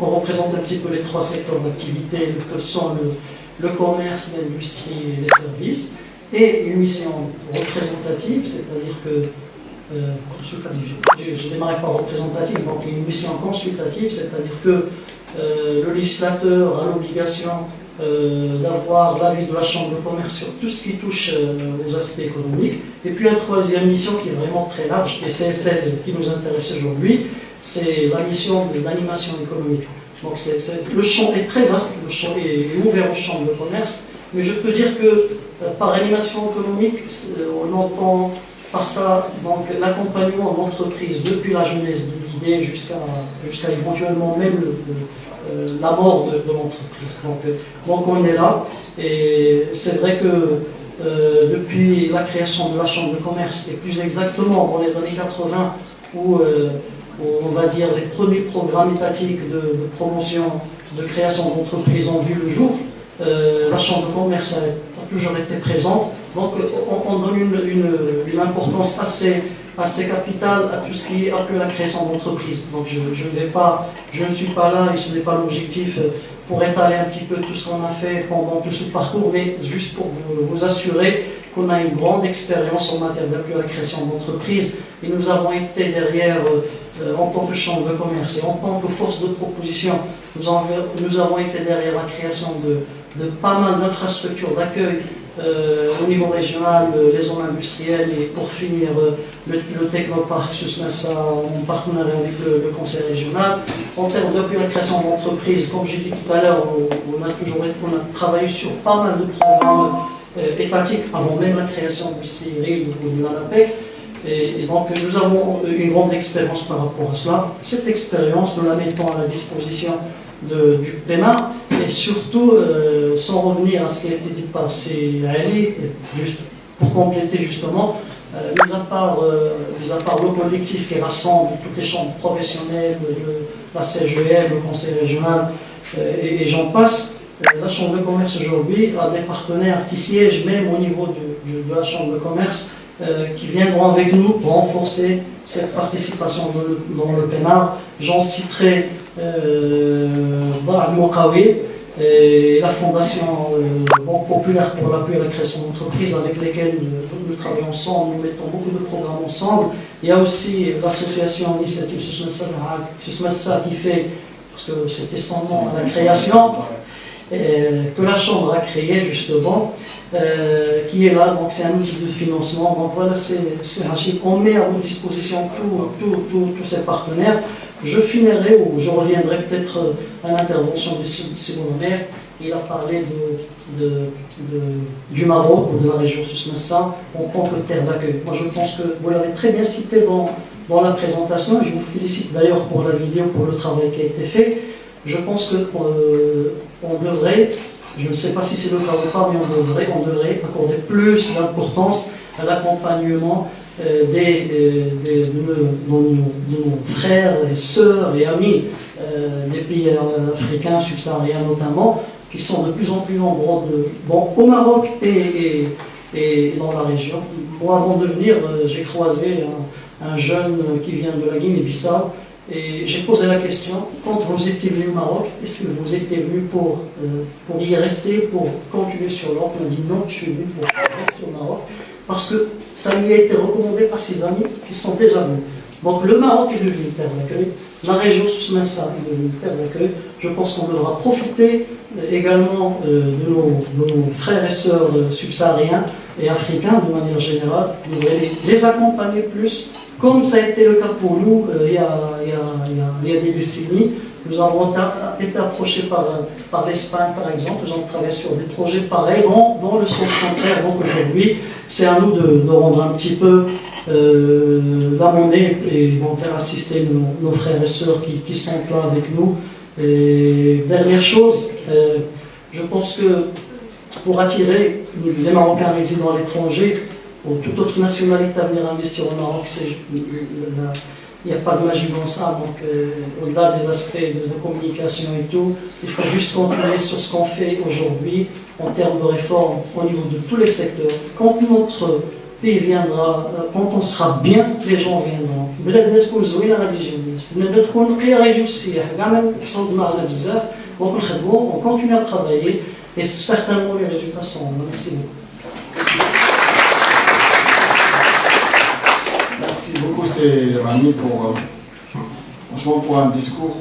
on représente un petit peu les 3 secteurs d'activité que sont le commerce, l'industrie et les services, et une mission représentative, c'est-à-dire que je démarrais par représentative, donc une mission consultative, c'est-à-dire que le législateur a l'obligation d'avoir l'avis de la Chambre de commerce sur tout ce qui touche aux aspects économiques. Et puis une 3e mission qui est vraiment très large, et c'est celle qui nous intéresse aujourd'hui, c'est la mission de l'animation économique. Donc le champ est très vaste, le champ est ouvert aux chambres de commerce, mais je peux dire que par animation économique, on entend par ça donc l'accompagnement d'entreprises depuis la genèse de l'idée jusqu'à éventuellement même la mort de l'entreprise. Donc on est là, et c'est vrai que depuis la création de la Chambre de commerce, et plus exactement dans les années 80, où on va dire les premiers programmes étatiques de promotion, de création d'entreprises ont vu le jour, la Chambre de commerce a toujours été présente. Donc on donne une importance assez capitale à tout ce qui est appelé la création d'entreprise. Donc je ne suis pas là, et ce n'est pas l'objectif pour étaler un petit peu tout ce qu'on a fait pendant tout ce parcours, mais juste pour vous assurer qu'on a une grande expérience en matière d'appui à la création d'entreprise, et nous avons été derrière, en tant que Chambre de commerce et en tant que force de proposition, nous avons été derrière la création de pas mal d'infrastructures d'accueil au niveau régional, les zones industrielles, et pour finir le technoparc Souss-Messa en partenariat avec le conseil régional. En termes d'appui à la création d'entreprises, comme j'ai dit tout à l'heure, on a travaillé sur pas mal de programmes étatiques avant même la création du CIRI ou de l'ANAPEC. Et donc nous avons une grande expérience par rapport à cela. Cette expérience, nous la mettons à la disposition du PEMA, et surtout, sans revenir à ce qui a été dit par Ali, juste pour compléter justement, mis à part le collectif qui rassemble toutes les chambres professionnelles, la CGL, le conseil régional, et j'en passe, la chambre de commerce aujourd'hui a des partenaires qui siègent même au niveau de la chambre de commerce, qui viendront avec nous pour renforcer cette participation dans le PEMA. J'en citerai Ba'ad Mokawi, et la Fondation Banque Populaire pour l'appui à la création d'entreprises, avec lesquelles nous travaillons ensemble, nous mettons beaucoup de programmes ensemble. Il y a aussi l'association Initiative Susmassa qui fait, parce que c'était son nom à la création, que la Chambre a créé justement, qui est là, donc c'est un outil de financement. Donc voilà, c'est Rachid, on met à votre disposition tous ces partenaires. Je finirai, ou je reviendrai peut-être à l'intervention de Simonaire. Il a parlé du Maroc, ou de la région Souss-Massa, en tant que terre d'accueil. Moi je pense que vous l'avez très bien cité dans la présentation, et je vous félicite d'ailleurs pour la vidéo, pour le travail qui a été fait. Je pense qu'on devrait, je ne sais pas si c'est le cas ou pas, mais on devrait accorder plus d'importance à l'accompagnement de nos frères et sœurs et amis des pays africains, subsahariens notamment, qui sont de plus en plus nombreux au Maroc et dans la région. Moi, avant de venir, j'ai croisé un jeune qui vient de la Guinée-Bissau, et j'ai posé la question, quand vous étiez venu au Maroc, est-ce que vous étiez venu pour y rester, pour continuer sur l'Europe? Il m'a dit non, je suis venu pour rester au Maroc, parce que ça lui a été recommandé par ses amis qui sont déjà venus. Donc le Maroc est devenu une terre d'accueil, la région Souss-Massa est devenue une terre d'accueil. Je pense qu'on devra profiter également de nos frères et sœurs subsahariens et africains de manière générale, nous devons les accompagner plus, comme ça a été le cas pour nous il y a des décennies. Nous avons été approchés par l'Espagne, par exemple. Nous avons travaillé sur des projets pareils dans le sens contraire. Donc aujourd'hui, c'est à nous de rendre un petit peu la monnaie et donc assister nos frères et sœurs qui sont là avec nous. Et dernière chose, je pense que pour attirer les Marocains résidant à l'étranger, ou toute autre nationalité à venir investir au Maroc, il n'y a pas de magie dans ça. Donc, au-delà des aspects de communication et tout, il faut juste continuer sur ce qu'on fait aujourd'hui en termes de réforme au niveau de tous les secteurs. Quand notre pays viendra, quand on sera bien, les gens viendront. On continue à travailler et certainement les résultats sont là. Merci beaucoup. Merci beaucoup, c'est Rami, franchement pour un discours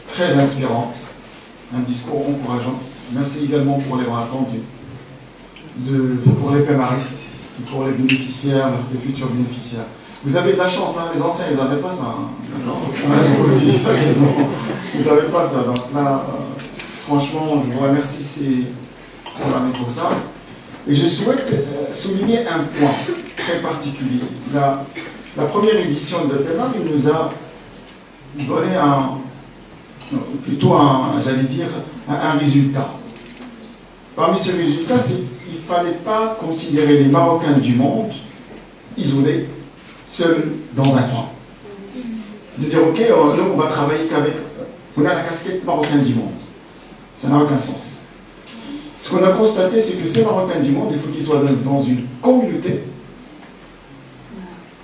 très inspirant, un discours encourageant. Merci également pour les bras tendus, pour les pémaristes, pour les bénéficiaires, les futurs bénéficiaires. Vous avez de la chance, hein, les anciens, ils n'avaient pas ça. Hein. Je vous le dis, ça raison. Ils n'avaient pas ça. Donc là, franchement, je vous remercie, c'est Rami pour ça. Et je souhaite souligner un point très particulier. La première édition de PEMA, il nous a donné j'allais dire, un résultat. Parmi ces résultats, il ne fallait pas considérer les Marocains du monde isolés, seuls dans un coin. De dire, ok, nous on va travailler qu'avec, on a la casquette Marocain du monde. Ça n'a aucun sens. Ce qu'on a constaté, c'est que ces Marocains du monde, il faut qu'ils soient dans une communauté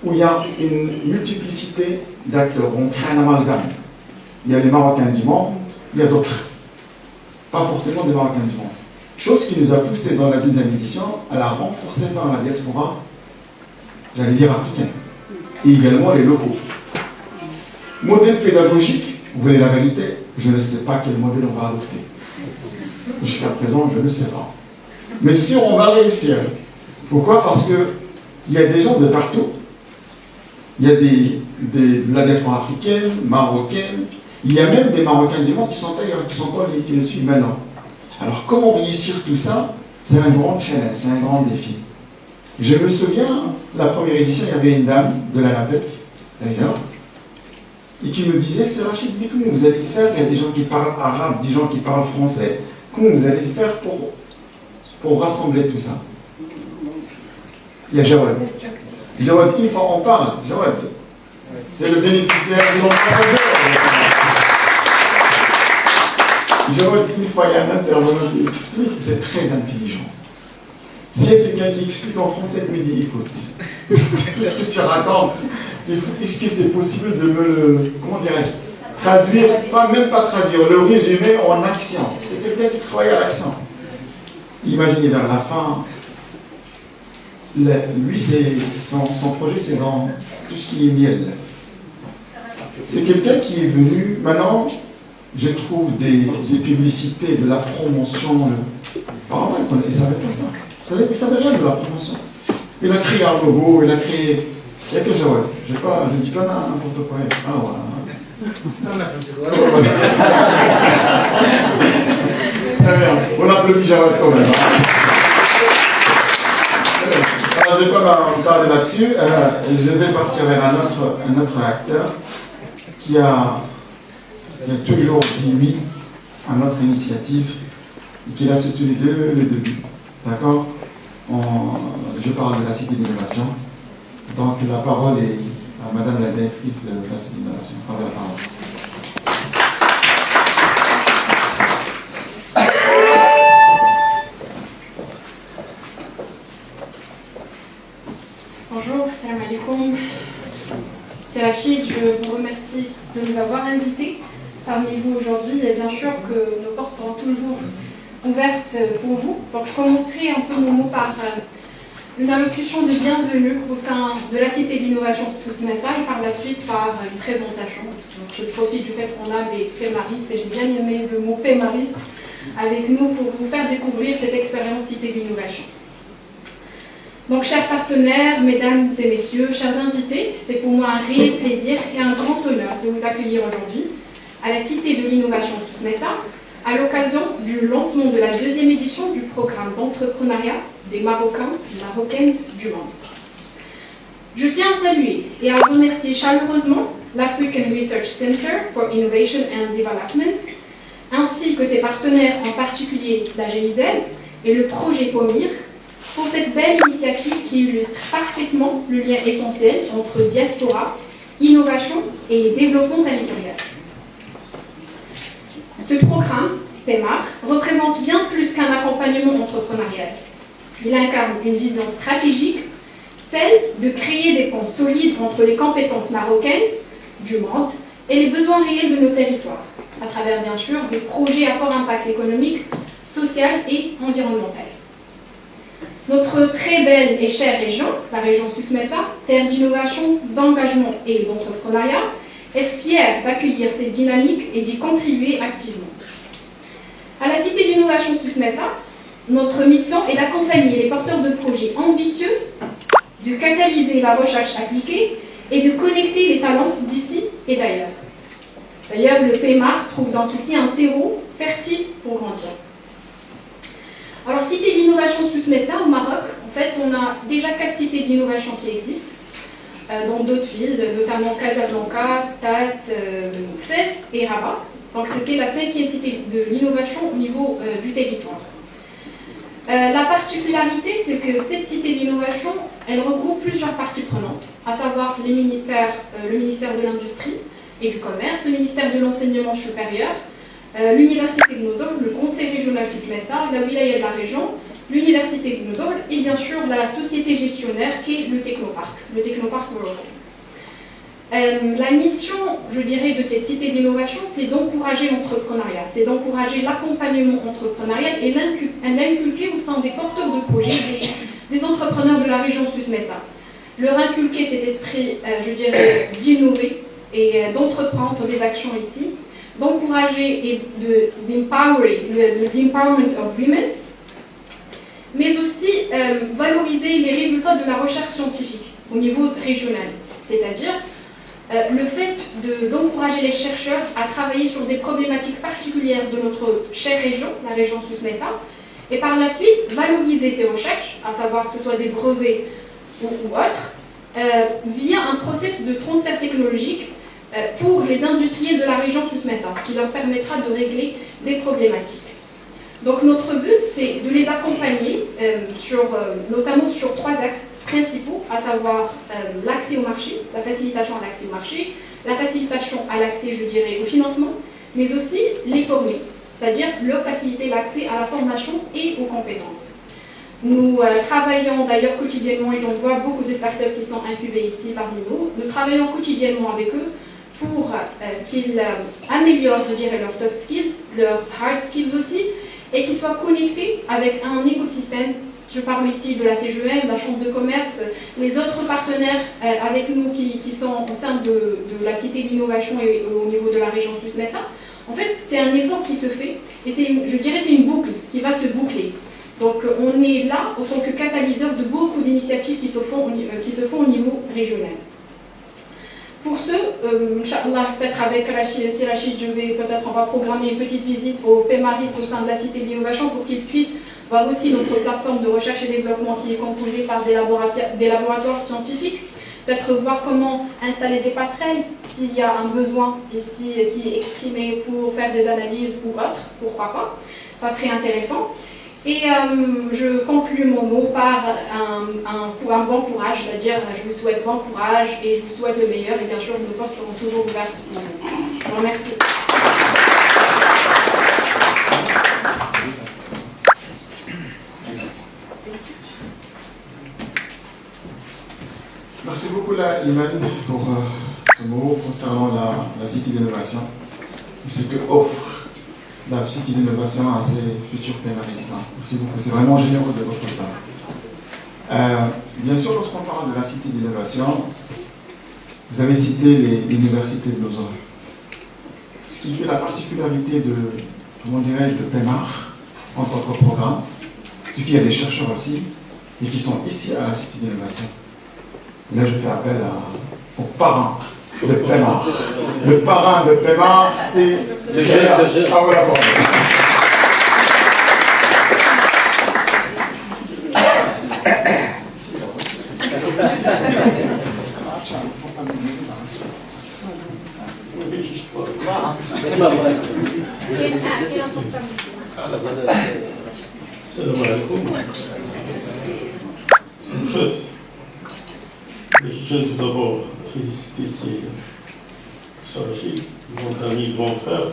où il y a une multiplicité d'acteurs. On crée un amalgame. Il y a les Marocains du monde, il y a d'autres. Pas forcément des Marocains du monde. Chose qui nous a poussé dans la deuxième édition à la renforcer dans la diaspora, j'allais dire africaine, et également les locaux. Modèle pédagogique, vous voulez la vérité, je ne sais pas quel modèle on va adopter. Jusqu'à présent, je ne sais pas. Mais sûr, on va réussir. Pourquoi? Parce qu'il y a des gens de partout. Il y a de la diaspora africaine, marocaine. Il y a même des Marocains du monde qui sont ailleurs, qui le suivent maintenant. Alors, comment réussir tout ça? C'est un grand challenge, c'est un grand défi. Je me souviens, la première édition, il y avait une dame de la NAPEC, d'ailleurs, et qui me disait, c'est Rachid Bitoun, vous allez faire, il y a des gens qui parlent arabe, des gens qui parlent français, comment vous allez faire pour rassembler tout ça? Il y a Jawad. Jawad, il faut en parle, Jawad. C'est le bénéficiaire de l'ambassadeur. Jawad, une fois, il y a un intervenant qui explique, c'est très intelligent. S'il y a quelqu'un qui explique en français, il me dit, écoute, tout ce que tu racontes, est-ce que c'est possible de me le, comment dirais-je, traduire, même pas traduire, le résumer en action. C'est quelqu'un qui travaille à l'action. Imaginez vers la fin, lui, son projet, c'est dans tout ce qui est miel. C'est quelqu'un qui est venu, maintenant, je trouve des publicités, de la promotion. Apparemment, il ne savait pas ça. Il ne savait rien de la promotion. Il a créé un logo, il a créé. Il y a que Jawad. Je ne dis pas n'importe quoi. Ah, voilà. Très bien. On applaudit Jawad quand même. Alors, je ne vais pas m'attarder là-dessus. Je vais partir vers un autre acteur qui a toujours dit oui à notre initiative et qui a soutenu dès le début. D'accord? Je parle de la Cité d'innovation. Donc la parole est à Madame la directrice de la Cité d'innovation. Prenez la parole. Bonjour, salam alaikum. C'est Rachid, je vous remercie de nous avoir invités parmi vous aujourd'hui et bien sûr que nos portes seront toujours ouvertes pour vous. Donc je commencerai un peu mon mot par une allocution de bienvenue au sein de la Cité de l'Innovation Sousmeta et par la suite par une présentation. Donc je profite du fait qu'on a des pémaristes et j'ai bien aimé le mot pémariste avec nous pour vous faire découvrir cette expérience Cité de l'Innovation. Donc, chers partenaires, mesdames et messieurs, chers invités, c'est pour moi un réel plaisir et un grand honneur de vous accueillir aujourd'hui à la Cité de l'Innovation Sousmeta à l'occasion du lancement de la deuxième édition du programme d'entrepreneuriat des Marocains et Marocaines du monde. Je tiens à saluer et à remercier chaleureusement l'African Research Center for Innovation and Development, ainsi que ses partenaires, en particulier la GIZ et le projet POMIR, pour cette belle initiative qui illustre parfaitement le lien essentiel entre diaspora, innovation et développement territorial. Ce programme, PEMAR, représente bien plus qu'un accompagnement entrepreneurial. Il incarne une vision stratégique, celle de créer des ponts solides entre les compétences marocaines du monde et les besoins réels de nos territoires, à travers bien sûr des projets à fort impact économique, social et environnemental. Notre très belle et chère région, la région Sousmeta, terre d'innovation, d'engagement et d'entrepreneuriat, est fière d'accueillir cette dynamique et d'y contribuer activement. À la Cité de l'Innovation Sousmeta, notre mission est d'accompagner les porteurs de projets ambitieux, de catalyser la recherche appliquée et de connecter les talents d'ici et d'ailleurs. D'ailleurs, le PEMAR trouve donc ici un terreau fertile pour grandir. Alors, Cité d'innovation Sousmeta au Maroc, en fait, on a déjà 4 cités d'innovation qui existent, dans d'autres villes, notamment Casablanca, Stade, Fès et Rabat. Donc, c'était la 5e cité de l'innovation au niveau du territoire. La particularité, c'est que cette cité d'innovation, elle regroupe plusieurs parties prenantes, à savoir les ministères, le ministère de l'Industrie et du Commerce, le ministère de l'Enseignement supérieur, l'Université de Nosol, le Conseil régional Sousmeta, la wilaya de la région, l'Université de Nosol et bien sûr la société gestionnaire qui est le Technoparc Morocco. La mission, je dirais, de cette cité d'innovation, c'est d'encourager l'entrepreneuriat, c'est d'encourager l'accompagnement entrepreneurial et l'inculquer au sein des porteurs de projets, des entrepreneurs de la région Sousmeta. Leur inculquer cet esprit, je dirais, d'innover et d'entreprendre des actions ici, d'encourager et l'empowerment of women, mais aussi valoriser les résultats de la recherche scientifique au niveau régional, c'est-à-dire le fait d'encourager les chercheurs à travailler sur des problématiques particulières de notre chère région, la région Sousmeta, et par la suite valoriser ces recherches, à savoir que ce soit des brevets ou autres, via un processus de transfert technologique pour les industriels de la région Souss-Messa, ce qui leur permettra de régler des problématiques. Donc notre but, c'est de les accompagner, notamment sur 3 axes principaux, à savoir l'accès au marché, la facilitation à l'accès au marché, la facilitation à l'accès, je dirais, au financement, mais aussi les former, c'est-à-dire leur faciliter l'accès à la formation et aux compétences. Nous travaillons d'ailleurs quotidiennement, et j'en vois beaucoup de startups qui sont incubées ici parmi nous, nous travaillons quotidiennement avec eux pour qu'ils améliorent, je dirais, leurs soft skills, leurs hard skills aussi, et qu'ils soient connectés avec un écosystème. Je parle ici de la CGM, de la Chambre de commerce, les autres partenaires avec nous qui sont au sein de la Cité de l'innovation et au niveau de la région Souss-Messa. En fait, c'est un effort qui se fait, et je dirais c'est une boucle qui va se boucler. Donc on est là en tant que catalyseur de beaucoup d'initiatives qui se font au niveau régional. Pour ce, Inch'Allah, peut-être avec Rachid, on va programmer une petite visite au PEMARIS au sein de la Cité de l'innovation pour qu'ils puissent voir aussi notre plateforme de recherche et développement qui est composée par des laboratoires scientifiques. Peut-être voir comment installer des passerelles s'il y a un besoin ici qui est exprimé pour faire des analyses ou autre, pourquoi pas. Ça serait intéressant. Et je conclue mon mot par un bon courage, c'est-à-dire je vous souhaite bon courage et je vous souhaite le meilleur et bien sûr nos portes seront toujours ouvertes. Je vous remercie. Merci beaucoup Iman pour ce mot concernant la Cité d'innovation, ce que offre la Cité d'innovation à ces futurs pénalistes. Merci beaucoup, c'est vraiment généreux de votre part. Bien sûr, lorsqu'on parle de la Cité d'innovation, vous avez cité l'université de Lausanne. Ce qui fait la particularité de, comment dirais-je, de PEMAR en tant que programme, c'est qu'il y a des chercheurs aussi et qui sont ici à la Cité d'innovation. Là, je fais appel aux parents de PEMAR. Le parrain de PEMAR, c'est le jeune. Ah, voilà, bon. Salam alaikum. En fait, je tiens tout d'abord à féliciter Sarachid, mon ami, grand frère,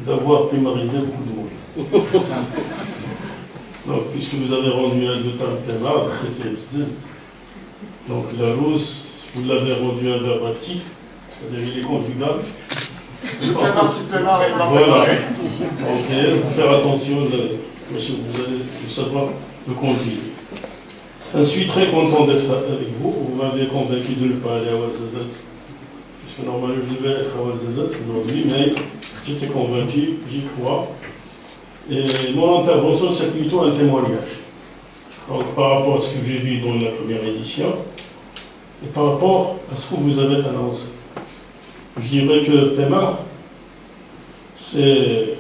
d'avoir primarisé beaucoup de monde. Donc, puisque vous avez rendu un de Tartema, donc la rousse, vous l'avez rendu un verbe actif, c'est-à-dire il est conjugal. Voilà. Ok, faut faire attention, monsieur, vous allez savoir le conduire. Je suis très content d'être avec vous. Vous m'avez convaincu de ne pas aller à Ouarzazate, puisque normalement je devais être à Ouarzazate aujourd'hui, mais j'étais convaincu, j'y crois. Et mon intervention, c'est plutôt un témoignage. Donc, par rapport à ce que j'ai vu dans la première édition, et par rapport à ce que vous avez annoncé. Je dirais que PEMAR, c'est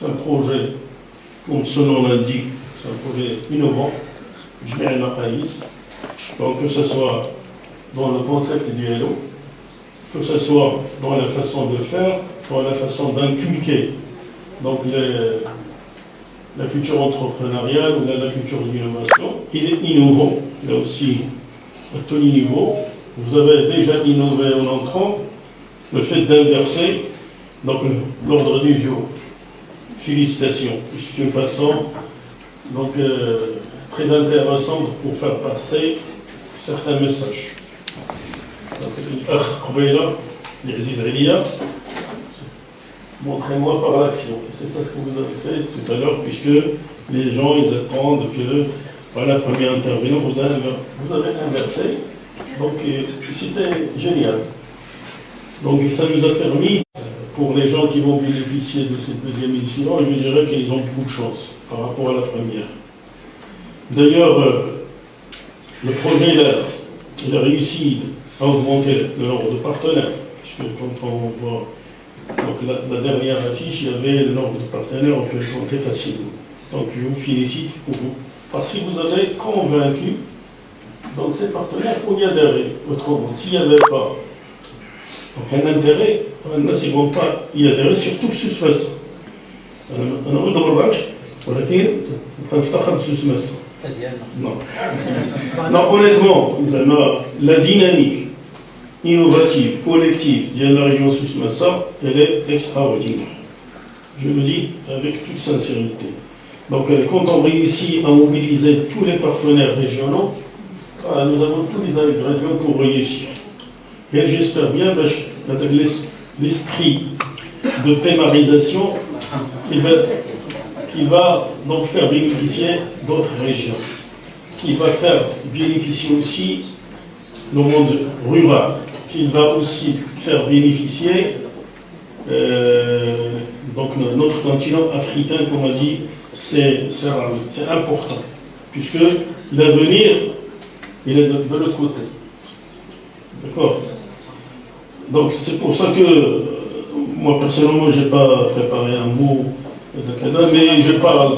un projet, comme son nom l'indique, c'est un projet innovant, je mets un appareilliste. Donc que ce soit dans le concept du hello, que ce soit dans la façon de faire, dans la façon d'inculquer donc la culture entrepreneuriale ou la culture d'innovation, il est innovant, il est aussi à tous les niveaux. Vous avez déjà innové en entrant le fait d'inverser l'ordre du jour. Félicitations. C'est une façon donc, très intéressante pour faire passer certains messages. Montrez-moi par l'action. C'est ça ce que vous avez fait tout à l'heure, puisque les gens ils attendent que par la première intervention vous avez inversé. Donc c'était génial. Donc ça nous a permis, pour les gens qui vont bénéficier de cette deuxième édition, je dirais qu'ils ont beaucoup de chance par rapport à la première. D'ailleurs, le projet il a réussi à augmenter le nombre de partenaires, puisque quand on voit Donc la dernière affiche, il y avait le nombre de partenaires, on peut le compter facilement. Donc je vous félicite pour vous. Parce que vous avez convaincu donc, ces partenaires pour y adhérer. Autrement, s'il n'y avait pas un intérêt, ils ne vont pas y adhérer, surtout sous ce façon. أنا أريد الرباط ولكن نفتخر بسوس non, honnêtement, la dynamique innovative, collective de la région Souss-Massa, elle est extraordinaire. Je le dis avec toute sincérité. Donc, quand on réussit à mobiliser tous les partenaires régionaux, nous avons tous les ingrédients pour réussir. Et j'espère bien que l'esprit de pémarisation qui va donc faire bénéficier d'autres régions, qui va faire bénéficier aussi le monde rural, qui va aussi faire bénéficier donc notre continent africain, comme on dit, c'est important, puisque l'avenir, il est de l'autre côté. D'accord? Donc c'est pour ça que moi personnellement, je n'ai pas préparé un mot mais je parle,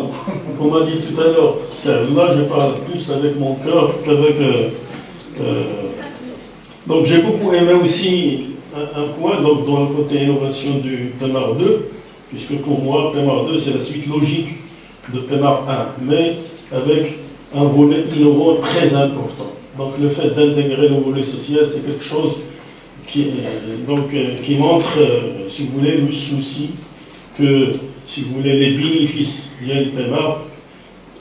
comme on a dit tout à l'heure, là je parle plus avec mon cœur qu'avec... Donc j'ai beaucoup aimé aussi un point donc, dans le côté innovation du PEMAR 2, puisque pour moi, PEMAR 2 c'est la suite logique de PEMAR 1, mais avec un volet innovant très important. Donc le fait d'intégrer le volet social, c'est quelque chose qui montre, si vous voulez, le souci que, si vous voulez, les bénéfices via le PEMAR,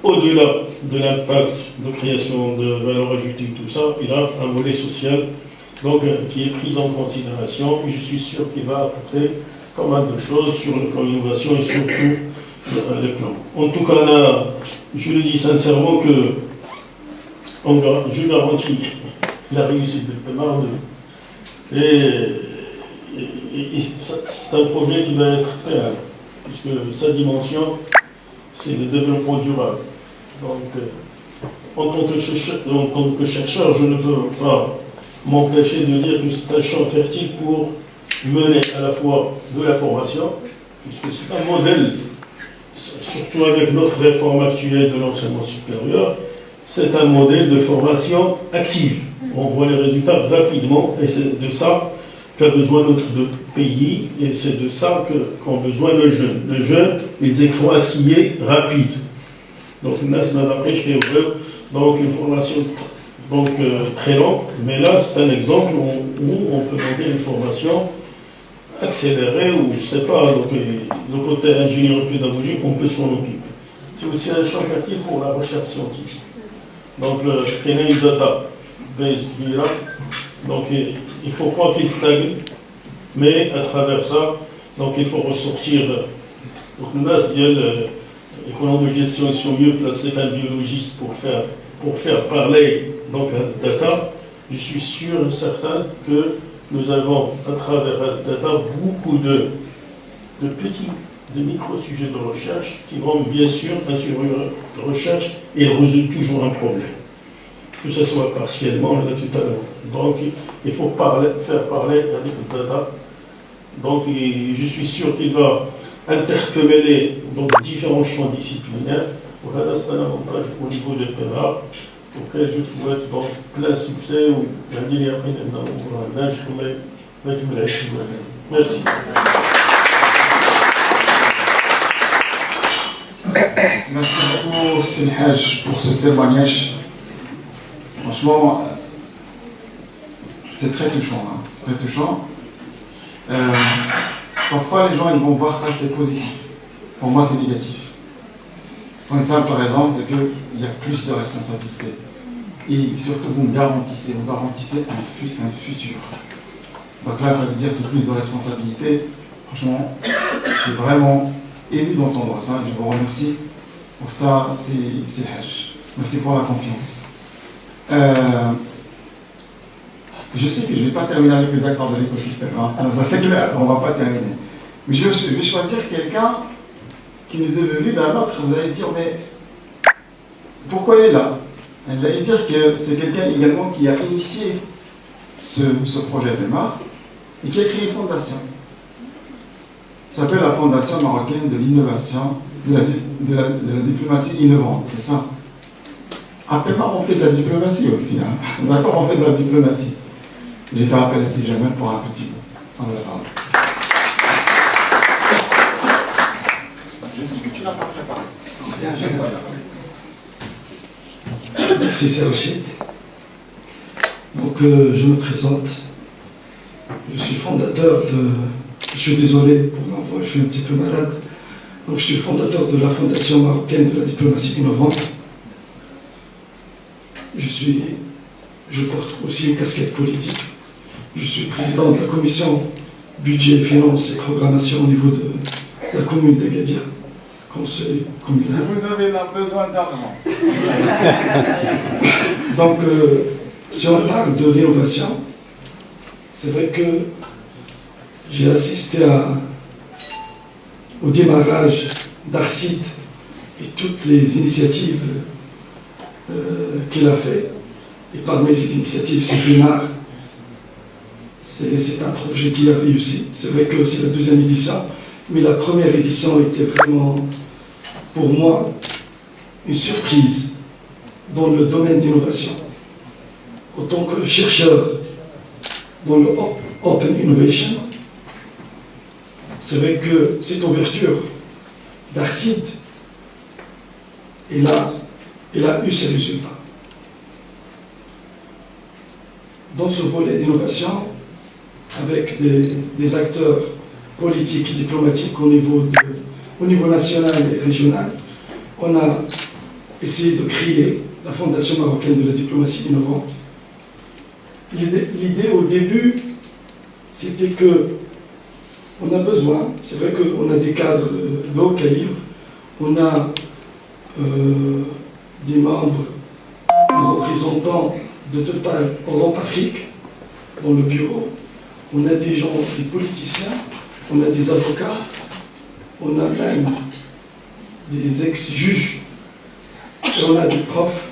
au-delà de l'impact de création de valeur ajoutée, tout ça, il a un volet social donc, qui est pris en considération, et je suis sûr qu'il va apporter pas mal de choses sur le plan d'innovation et surtout le plan. En tout cas, là, je le dis sincèrement que je garantis la réussite du PEMAR 2. Et c'est un projet qui va être pérenne, puisque sa dimension, c'est le développement durable. Donc, en tant que chercheur, je ne peux pas m'empêcher de dire que c'est un champ fertile pour mener à la fois de la formation, puisque c'est un modèle, surtout avec notre réforme actuelle de l'enseignement supérieur, c'est un modèle de formation active. On voit les résultats rapidement, et c'est de ça qu'a besoin notre pays, et c'est de ça qu'ont besoin les jeunes. Les jeunes, ils y croient à ce qui est rapide. Donc, donc une formation donc, très longue, mais là, c'est un exemple où on peut monter une formation accélérée, ou je ne sais pas, donc, le côté ingénieur pédagogique, on peut s'en occuper. C'est aussi un champ fertile pour la recherche scientifique. Donc, il y a une data base qui est là, donc il ne faut pas qu'il stagne, mais à travers ça, donc il faut ressortir. Donc, nous, l'économie de gestion, ils sont mieux placés qu'un biologiste pour faire parler donc à data. Je suis sûr et certain que nous avons à travers la data beaucoup de micro-sujets de recherche qui vont bien sûr assurer la recherche et résoudre toujours un problème. Que ce soit partiellement, là tout à l'heure. Donc il faut faire parler avec la data. Donc je suis sûr qu'il va interpeller donc, différents champs disciplinaires. Voilà, c'est un avantage au niveau des PEMAR, auquel je souhaite donc plein succès. Merci. Merci beaucoup, Sinhaj, pour ce témoignage. Franchement, c'est très touchant. Hein. C'est très touchant. Parfois, les gens ils vont voir ça, c'est positif. Pour moi, c'est négatif. Pour une simple raison, c'est qu'il y a plus de responsabilités. Et surtout, vous garantissez un futur. Donc là, ça veut dire que c'est plus de responsabilité. Franchement, je suis vraiment ému d'entendre ça. Je vous remercie pour ça, c'est Haj. Merci pour la confiance. Je sais que je ne vais pas terminer avec les acteurs de l'écosystème. Hein. Ça c'est clair, on ne va pas terminer. Mais je vais choisir quelqu'un qui nous est venu d'un autre. Vous allez dire, mais pourquoi il est là? Vous allez dire que c'est quelqu'un également qui a initié ce projet PEMAR et qui a créé une fondation. Ça s'appelle la Fondation marocaine de l'innovation, de la diplomatie innovante, c'est ça. À Pémar, on fait de la diplomatie aussi. Hein. D'accord, on fait de la diplomatie. J'ai fait appel à ces Jamal pour un petit bout. Voilà. Je sais que tu n'as pas préparé. Merci Serge. Donc je me présente. Je suis fondateur de... Je suis désolé pour l'envoi, je suis un petit peu malade. Donc je suis fondateur de la Fondation marocaine de la diplomatie innovante. Je porte aussi une casquette politique. Je suis président de la commission budget, finances et programmation au niveau de la commune d'Agadir. Si vous avez besoin d'argent. Donc, si on parle de l'innovation, c'est vrai que j'ai assisté au démarrage d'Arcide et toutes les initiatives qu'il a fait. Et parmi ces initiatives, c'est Pémar. C'est un projet qui a réussi. C'est vrai que c'est la deuxième édition, mais la première édition était vraiment, pour moi, une surprise dans le domaine d'innovation. En tant que chercheur dans le Open Innovation, c'est vrai que cette ouverture d'Arcide, elle a eu ses résultats. Dans ce volet d'innovation, avec des acteurs politiques et diplomatiques au niveau national et régional, on a essayé de créer la Fondation marocaine de la diplomatie innovante. L'idée au début, c'était que on a besoin, c'est vrai qu'on a des cadres de haut calibre, on a des membres, représentants de Total Europe-Afrique dans le bureau, on a des gens, des politiciens, on a des avocats, on a même des ex-juges, et on a des profs,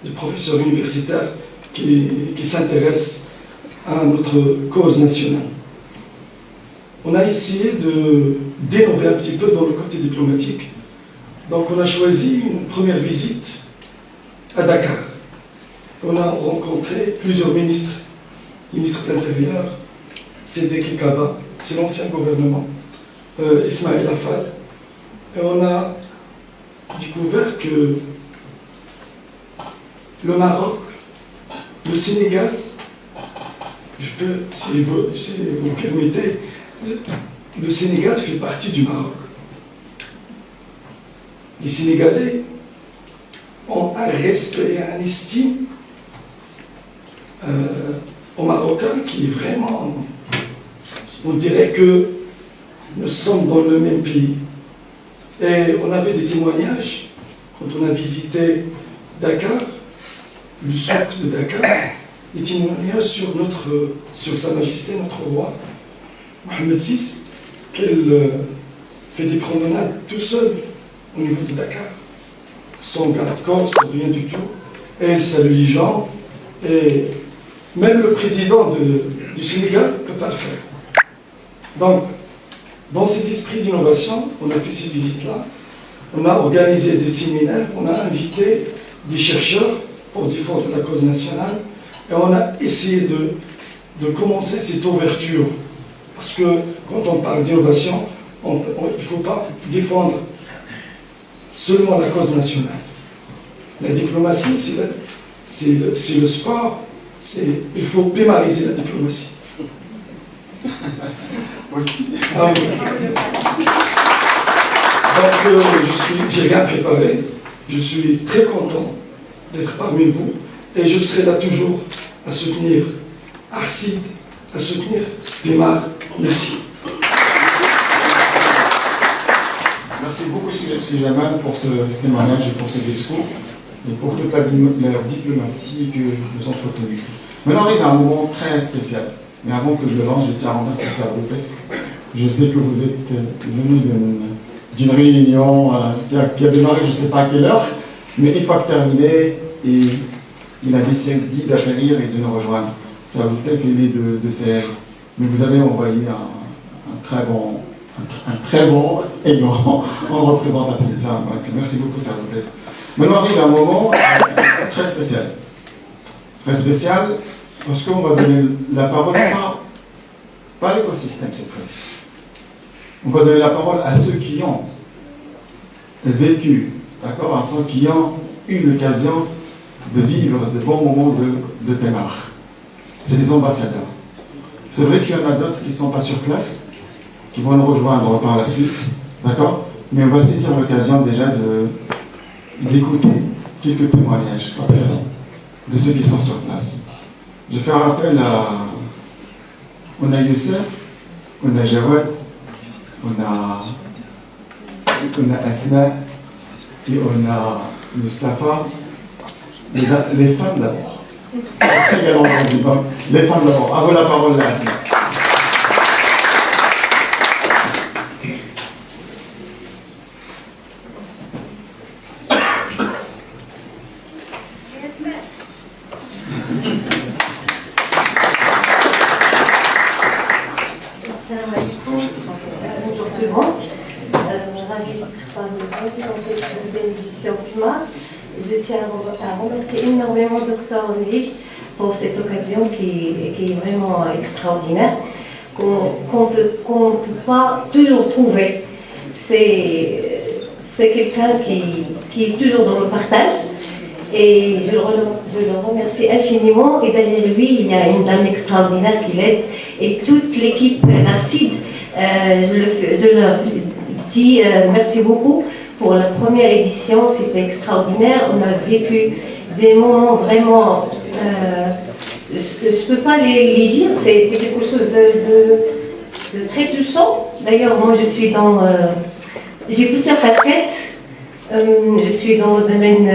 des professeurs universitaires qui s'intéressent à notre cause nationale. On a essayé d'innover un petit peu dans le côté diplomatique. Donc on a choisi une première visite à Dakar. On a rencontré plusieurs ministres de l'Intérieur, Sédek Kaba, c'est l'ancien gouvernement, Ismaël Afad. Et on a découvert que le Maroc, le Sénégal, si vous me permettez, le Sénégal fait partie du Maroc. Les Sénégalais ont un respect et un estime aux Marocains qui est vraiment... On dirait que nous sommes dans le même pays. Et on avait des témoignages quand on a visité Dakar, le souk de Dakar, des témoignages sur Sa Majesté, notre roi, Mohamed VI, qu'elle fait des promenades tout seul au niveau de Dakar, sans garde-corps, sans rien du tout, et elle salue les gens, et même le président du Sénégal ne peut pas le faire. Donc, dans cet esprit d'innovation, on a fait ces visites-là, on a organisé des séminaires, on a invité des chercheurs pour défendre la cause nationale, et on a essayé de commencer cette ouverture. Parce que quand on parle d'innovation, il ne faut pas défendre seulement la cause nationale. La diplomatie, c'est le sport, il faut pémariser la diplomatie. Aussi. Ah oui. Donc, j'ai rien préparé. Je suis très content d'être parmi vous et je serai là toujours à soutenir Arcide, à soutenir Pémar. Merci. Merci beaucoup, Sir Jamal, pour ce témoignage et pour ce discours et pour toute la diplomatie que nous entretenons. Maintenant, il y a un moment très spécial. Mais avant que je le lance, je tiens à remercier ça à vous. Je sais que vous êtes venu d'une réunion qui a démarré, je ne sais pas à quelle heure, mais une fois terminé, il a décidé d'atterrir et de nous rejoindre. C'est à vous qu'il est de CR. Mais vous avez envoyé un un très bon et grand représentatif. Merci beaucoup, ça vous plaît. Maintenant arrive un moment très spécial. Très spécial parce qu'on va donner la parole pas à l'écosystème cette fois-ci. On va donner la parole à ceux qui ont vécu, d'accord, à ceux qui ont eu l'occasion de vivre de bons moments de Pemar. C'est les ambassadeurs. C'est vrai qu'il y en a d'autres qui ne sont pas sur place, qui vont nous rejoindre par la suite, d'accord? Mais on va saisir l'occasion déjà d'écouter quelques témoignages de ceux qui sont sur place. Je fais un rappel on a Youssef, on a Jawad, on a Asma et on a Mustafa. Les femmes d'abord. Très bien entendu. Donc, les femmes d'abord. À vous la parole, là, Asma. Bonjour tout le monde. Ravi d'être parmi vous dans cette émission PIMA. Je tiens à remercier énormément Dr Only pour cette occasion qui est vraiment extraordinaire, qu'on ne peut pas toujours trouver. C'est quelqu'un qui est toujours dans le partage. Et je le remercie infiniment. Et derrière lui, il y a une dame extraordinaire qui l'aide. Et toute l'équipe d'Arcide, je leur dis merci beaucoup pour la première édition. C'était extraordinaire. On a vécu des moments vraiment... je ne peux pas les dire. C'est quelque chose de très touchant. D'ailleurs, moi, je suis dans... j'ai plusieurs casquettes. Je suis dans le domaine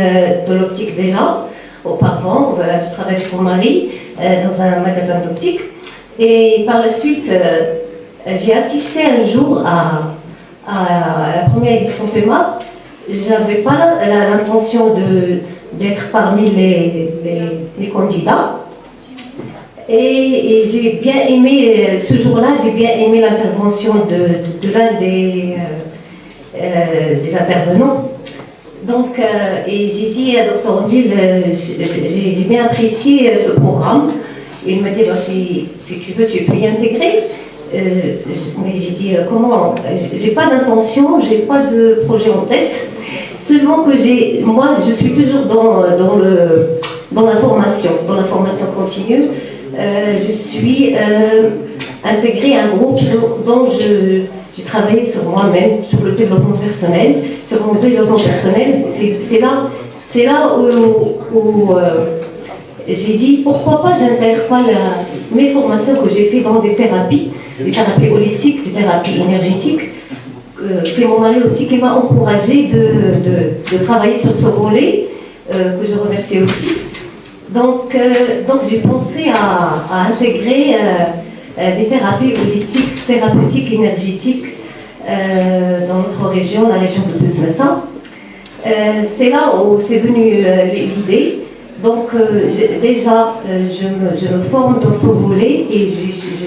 de l'optique déjà. Auparavant, je travaille pour Marie dans un magasin d'optique. Et par la suite, j'ai assisté un jour à la première édition PEMA. Je n'avais pas l'intention d'être parmi les candidats. Et j'ai bien aimé, ce jour-là, j'ai bien aimé l'intervention de l'un des intervenants. Donc, et j'ai dit à Dr Ondil, j'ai bien apprécié ce programme. Il me dit, bah, si tu veux, tu peux y intégrer. Mais j'ai dit, comment? J'ai pas d'intention, j'ai pas de projet en tête. Seulement que moi, je suis toujours dans la formation continue. Je suis intégrée à un groupe dont j'ai travaillé sur moi-même, sur le développement personnel. Sur mon développement personnel, c'est là où j'ai dit pourquoi pas j'intègre pas mes formations que j'ai fait dans des thérapies holistiques, des thérapies énergétiques. C'est mon mari aussi qui m'a encouragé de travailler sur ce volet, que je remercie aussi. Donc j'ai pensé à intégrer des thérapies holistiques, thérapeutiques, énergétiques dans notre région, la région de Souss-Messins. C'est là où c'est venu l'idée. Donc déjà, je me forme dans ce volet et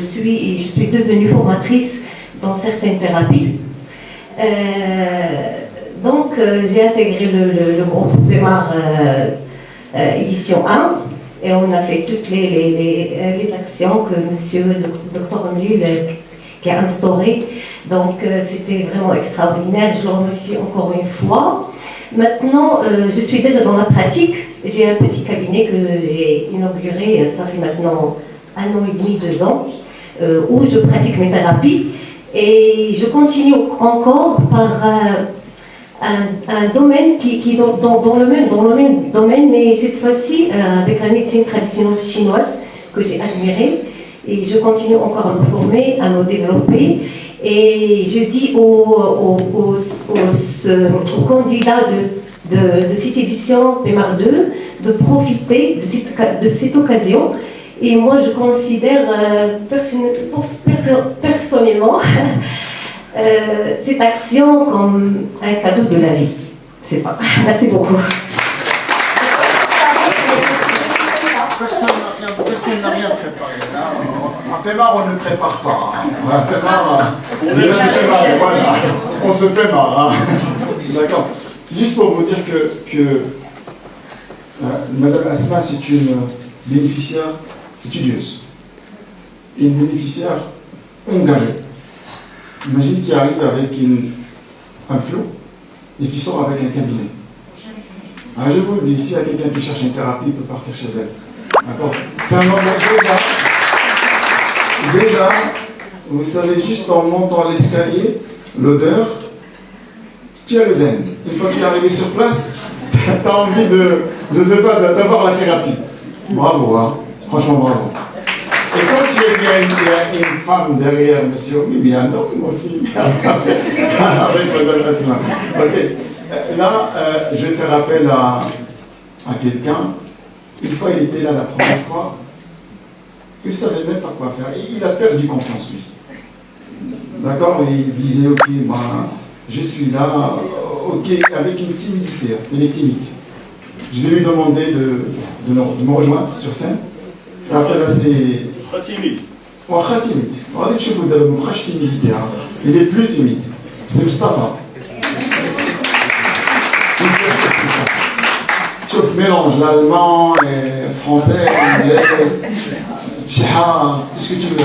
je suis devenue formatrice dans certaines thérapies. Donc j'ai intégré le groupe PEMAR édition 1 et on a fait toutes les actions que monsieur Dr Omlil qui a instaurées. Donc c'était vraiment extraordinaire, je le remercie encore une fois. Maintenant, je suis déjà dans la pratique. J'ai un petit cabinet que j'ai inauguré, ça fait maintenant 1 an et demi, 2 ans, où je pratique mes thérapies. Et je continue encore par un domaine qui dans le même domaine, mais cette fois-ci avec la médecine traditionnelle chinoise que j'ai admirée. Et je continue encore à me former, à me développer. Et je dis aux candidats de cette édition PEMAR 2 de profiter de cette occasion. Et moi, je considère personnellement cette action comme un cadeau de la vie. C'est ça. Merci beaucoup. Personne n'a rien préparé. Là, Pemar, on ne prépare pas. Hein. Pemar, voilà. On se Pemar. Hein. D'accord. C'est juste pour vous dire que Madame Asma, c'est une bénéficiaire studieuse. Et une bénéficiaire engagée. Imagine qui arrive avec un flot et qui sort avec un cabinet. Alors je vous le dis, s'il y a quelqu'un qui cherche une thérapie, il peut partir chez elle. D'accord. C'est un engagé déjà, vous savez, juste en montant l'escalier, l'odeur, tu as le zen. Une fois qu'il est arrivé sur place, tu as envie d'avoir la thérapie. Bravo, hein. Franchement bravo. Et quand tu es bien, il y a une femme derrière, monsieur, oui, mais il y a un homme aussi, avec Madame Asma. Ok. Là, je vais faire appel à quelqu'un. Une fois, il était là la première fois, il ne savait même pas quoi faire. Il a perdu confiance, lui. D'accord. Il disait, ok, ben, je suis là, ok, avec une timidité. Il est timide. Je vais lui demander de me rejoindre sur scène. Et après, là, c'est. Timide. Timide. Il est plus timide. C'est Mustafa. Tu mélanges l'allemand, le français, l'anglais, tout ce que tu veux.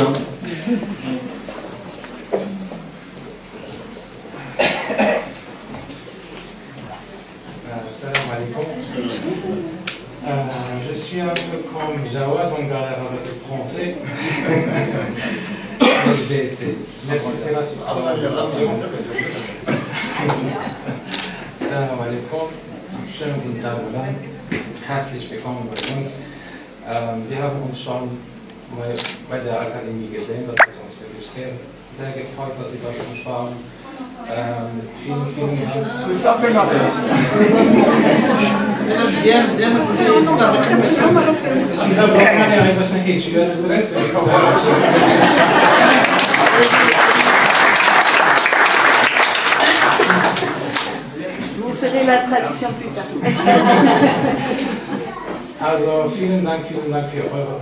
Salam alaikum. Je suis un peu comme Jawad, on galère avec le français. J'ai essayé. Merci, c'est là. Salam alaikum. Schönen guten Tag, Ulan. Herzlich willkommen bei uns. Wir haben uns schon bei der Akademie gesehen, das hat uns wirklich sehr gefreut, dass Sie bei uns waren. Vielen Dank. C'est ça, Pemar. Vous serez la traduction plus tard. Also vielen Dank für eure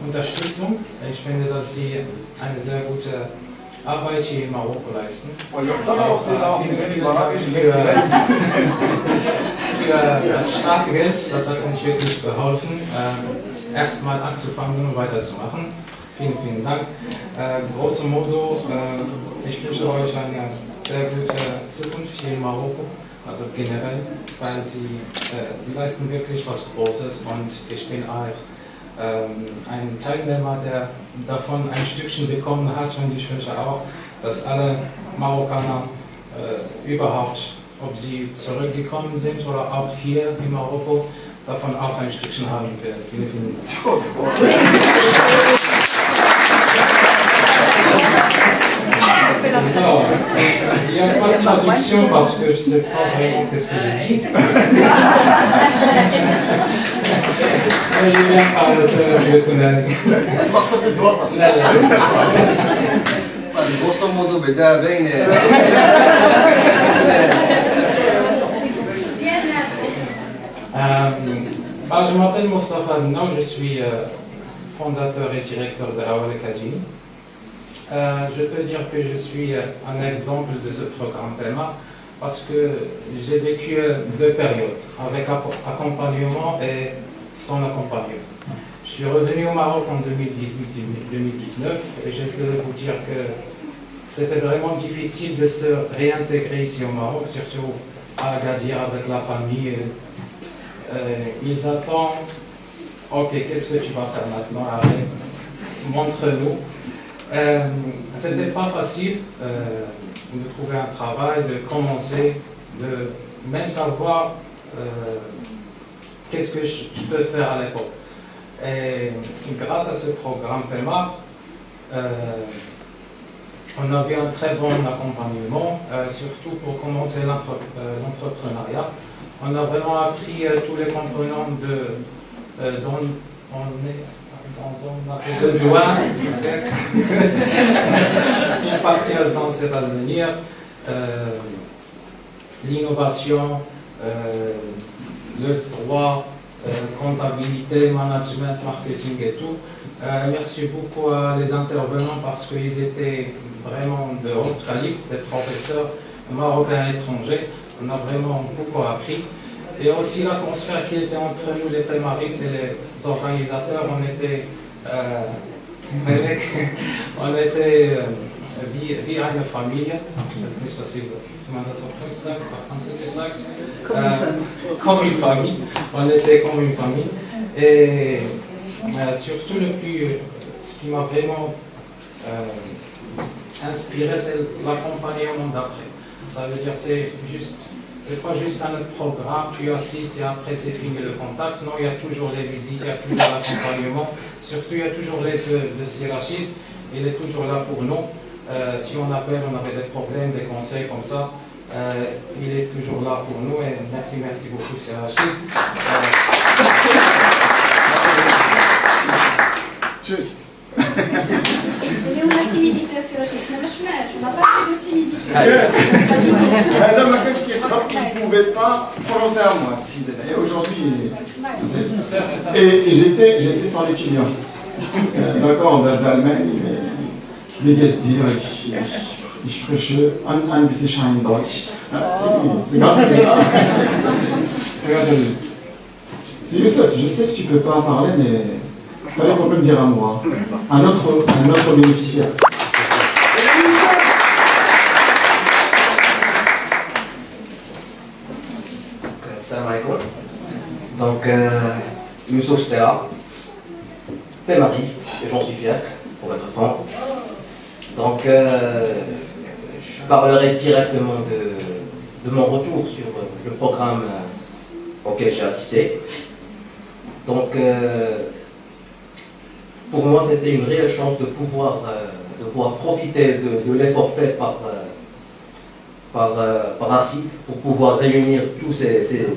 Unterstützung. Ich finde, dass Sie eine sehr gute Arbeit hier in Marokko leisten. Für das Startgeld, das hat uns wirklich geholfen, erstmal anzufangen und weiterzumachen. Vielen Dank. Grosso modo, ich wünsche euch eine sehr gute Zukunft hier in Marokko, also generell, weil Sie leisten wirklich was Großes und ich bin auch ein Teilnehmer, der davon ein Stückchen bekommen hat und ich wünsche auch, dass alle Marokkaner überhaupt, ob sie zurückgekommen sind oder auch hier in Marokko, davon auch ein Stückchen haben werden. Vielen Dank. Alors, il n'y a pas de traduction parce que je ne sais pas vraiment qu'est-ce que j'ai dit. Mais j'ai bien parlé de je le connais. grosso modo, بدأ بين je m'appelle Mostafa Adnan, je suis fondateur et directeur de Awal Academy. Je peux dire que je suis un exemple de ce programme PEMA parce que j'ai vécu deux périodes, avec accompagnement et sans accompagnement. Je suis revenu au Maroc en 2018-2019 et je peux vous dire que c'était vraiment difficile de se réintégrer ici au Maroc, surtout à Agadir avec la famille. Ils attendent, ok, qu'est-ce que tu vas faire maintenant? Allez, montre-nous. C'était pas facile de trouver un travail, de commencer, de même savoir qu'est-ce que je peux faire à l'époque. Et grâce à ce programme PEMA, on avait un très bon accompagnement, surtout pour commencer l'entrepreneuriat. On a vraiment appris tous les components dont on a besoin pour partir dans cet avenir. L'innovation, le droit, comptabilité, management, marketing et tout. Merci beaucoup à les intervenants parce qu'ils étaient vraiment de haut calibre, des professeurs marocains et étrangers. On a vraiment beaucoup appris. Et aussi l'atmosphère qui était entre nous, les pémaristes et les organisateurs, on était wie eine Familie. Comme une famille. On était comme une famille. Et surtout ce qui m'a vraiment inspiré, c'est l'accompagnement d'après. Ça veut dire c'est pas juste un autre programme, tu assistes et après c'est fini le contact. Non, il y a toujours les visites, il y a toujours l'accompagnement. Surtout, il y a toujours l'aide de Sirachid. Il est toujours là pour nous. Si on appelle, on avait des problèmes, des conseils comme ça. Il est toujours là pour nous. Et merci beaucoup, Sirachid. Juste. اليوم timidité Sirachid. On n'a pas fait de timidité. Madame Makash qui ne pouvait pas prononcer un mot. Et aujourd'hui, et j'étais son étudiant. D'accord, d'Allemagne, mais je dire, ich spreche ein bisschen Deutsch. C'est grâce à lui. C'est Youssef, je sais que tu ne peux pas en parler, mais il fallait qu'on peut me dire à moi. Un autre bénéficiaire. Salam alaikum. Donc, Youssouf Stella, pémariste, et j'en suis fier, pour être franc. Donc, je parlerai directement de mon retour sur le programme auquel j'ai assisté. Donc, pour moi, c'était une réelle chance de pouvoir profiter de l'effort fait par Arcide pour pouvoir réunir tous ces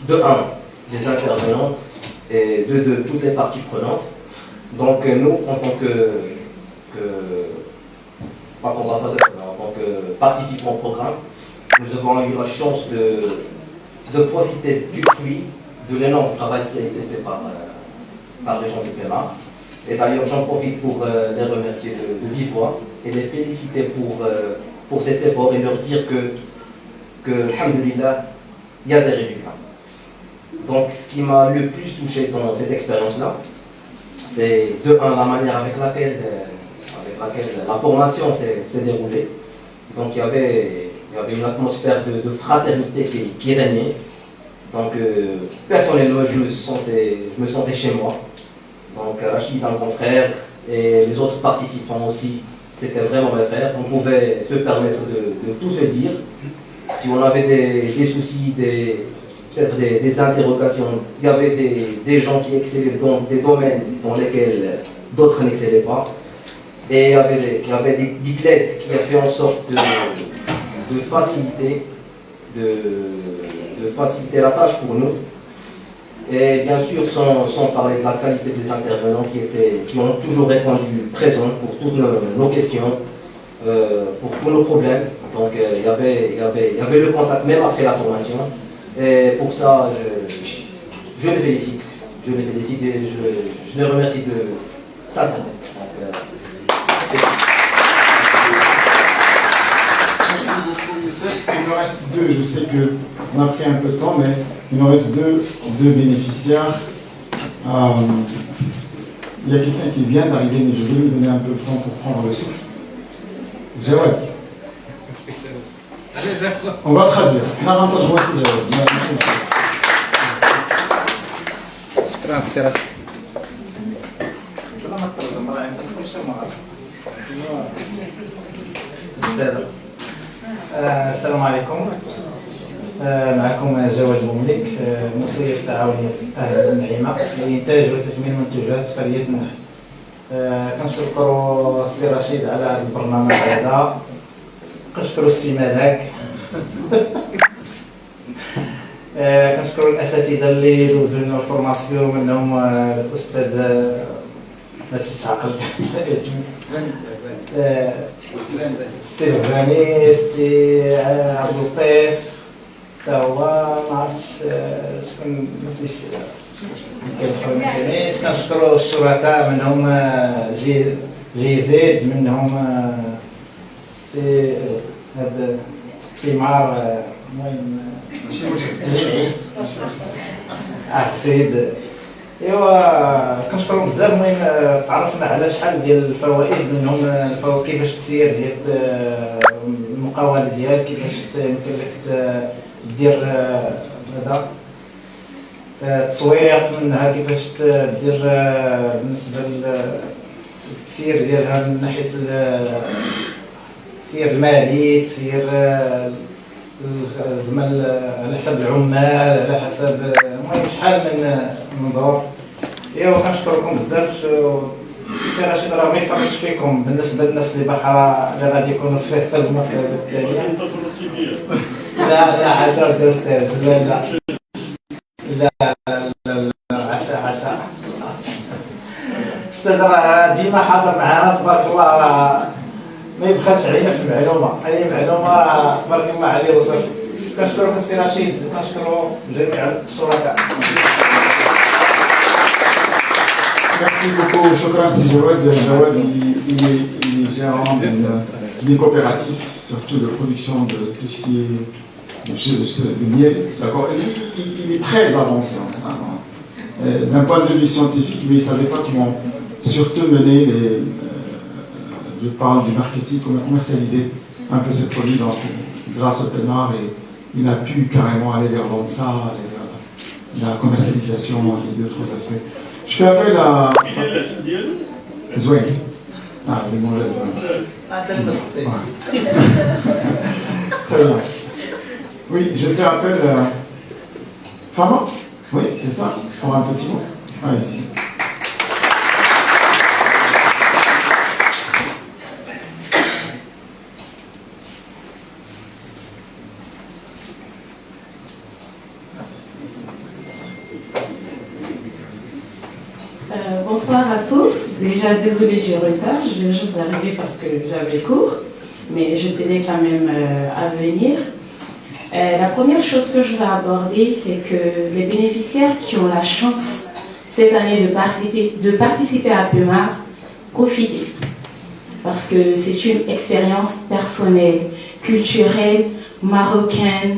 de un, des intervenants et de toutes les parties prenantes. Donc nous, en tant pas qu'ambassadeurs, mais en tant que participants au programme, nous avons eu la chance de profiter du fruit de l'énorme travail qui a été fait par les gens du PEMA. Et d'ailleurs, j'en profite pour les remercier de vive voix et les féliciter pour cet effort et leur dire que alhamdoulilah, il y a des résultats. Donc, ce qui m'a le plus touché dans cette expérience-là, c'est de un, la manière avec laquelle la formation s'est déroulée. Donc, il y avait une atmosphère de fraternité qui régnait. Donc, personnellement, je me sentais chez moi. Donc, Rachid, un confrère, et les autres participants aussi, c'était vraiment mes frères. On pouvait se permettre de tout se dire. Si on avait des soucis, peut-être des interrogations, il y avait des gens qui excellaient dans des domaines dans lesquels d'autres n'excellaient pas. Et il y avait des diclètes qui avaient fait en sorte de faciliter la tâche pour nous. Et bien sûr, sans parler de la qualité des intervenants qui ont toujours répondu présents pour toutes nos questions, pour tous nos problèmes. Donc il y avait le contact même après la formation. Et pour ça, je les félicite. Je les félicite et je les remercie de sincèrement. Merci beaucoup, Youssef. Il me reste deux. Je sais qu'on a pris un peu de temps, mais il me reste deux bénéficiaires. Il y a quelqu'un qui vient d'arriver, mais je vais lui donner un peu de temps pour prendre le souffle. Jawad. On va traduire. السلام عليكم. معكم جواد بومليك، مسير تعاونية أهل النعيمة لإنتاج وتثمين منتجات فالية النحل. كنشكروا السي رشيد على هذا البرنامج هذا، كنشكروا السي ملاك، كنشكروا الأساتذة اللي دوزوا لنا الفورماسيون، منهم الأستاذ ما تتعقلت السي الغني، السي عبد اللطيف، حتى هو ما عرفتش شكون كنشكروا الشركاء منهم جي زيد منهم سي هذا تيمار المهم جمعي سيد ايوا كنشكرهم بزاف. المهم تعرفنا على شحال ديال الفوائد منهم كيفاش تسير ديال المقاوله ديالك، كيفاش يمكن لك دير هذا التسويق منها، كيفاش دير بالنسبه للتسيير ديالها من ناحيه التسيير المالي، تسيير زعما على حساب العمال، على حساب المهم شحال من دور. ايوا كنشكركم بزاف. السي رشيد راه ما يفرقش فيكم بالنسبه للناس اللي بحرا اللي غادي يكونوا في حتى المرتبه الثانيه. لا عشرة استاذ لا عشاء استاذ راه ديما حاضر معنا تبارك الله، راه ما يبخلش علينا في المعلومه، اي معلومه راه تبارك الله عليه وصافي. كنشكرك السي رشيد، كنشكروا جميع الشركاء. Merci beaucoup, Chokran Sijawad. Jawad, il est gérant d'une coopérative, surtout de production de tout ce qui est de miel. D'accord. Il est très avancé en ça. D'un point de vue scientifique, mais il ne savait pas comment surtout mener je parle du marketing, comment commercialiser un peu ces produits grâce au Pelmar, et il a pu carrément aller vers ça, la commercialisation et d'autres aspects. Je fais appel à Zoué. Ah, il est mauvais. Très bien. Oui, je fais appel à Fama. Oui, c'est ça, pour un petit mot. Allez-y. Bonsoir à tous. Déjà, désolée du retard, je viens juste d'arriver parce que j'avais cours, mais je tenais quand même à venir. La première chose que je vais aborder, c'est que les bénéficiaires qui ont la chance cette année de participer à Pelmar, profitez. Parce que c'est une expérience personnelle, culturelle, marocaine.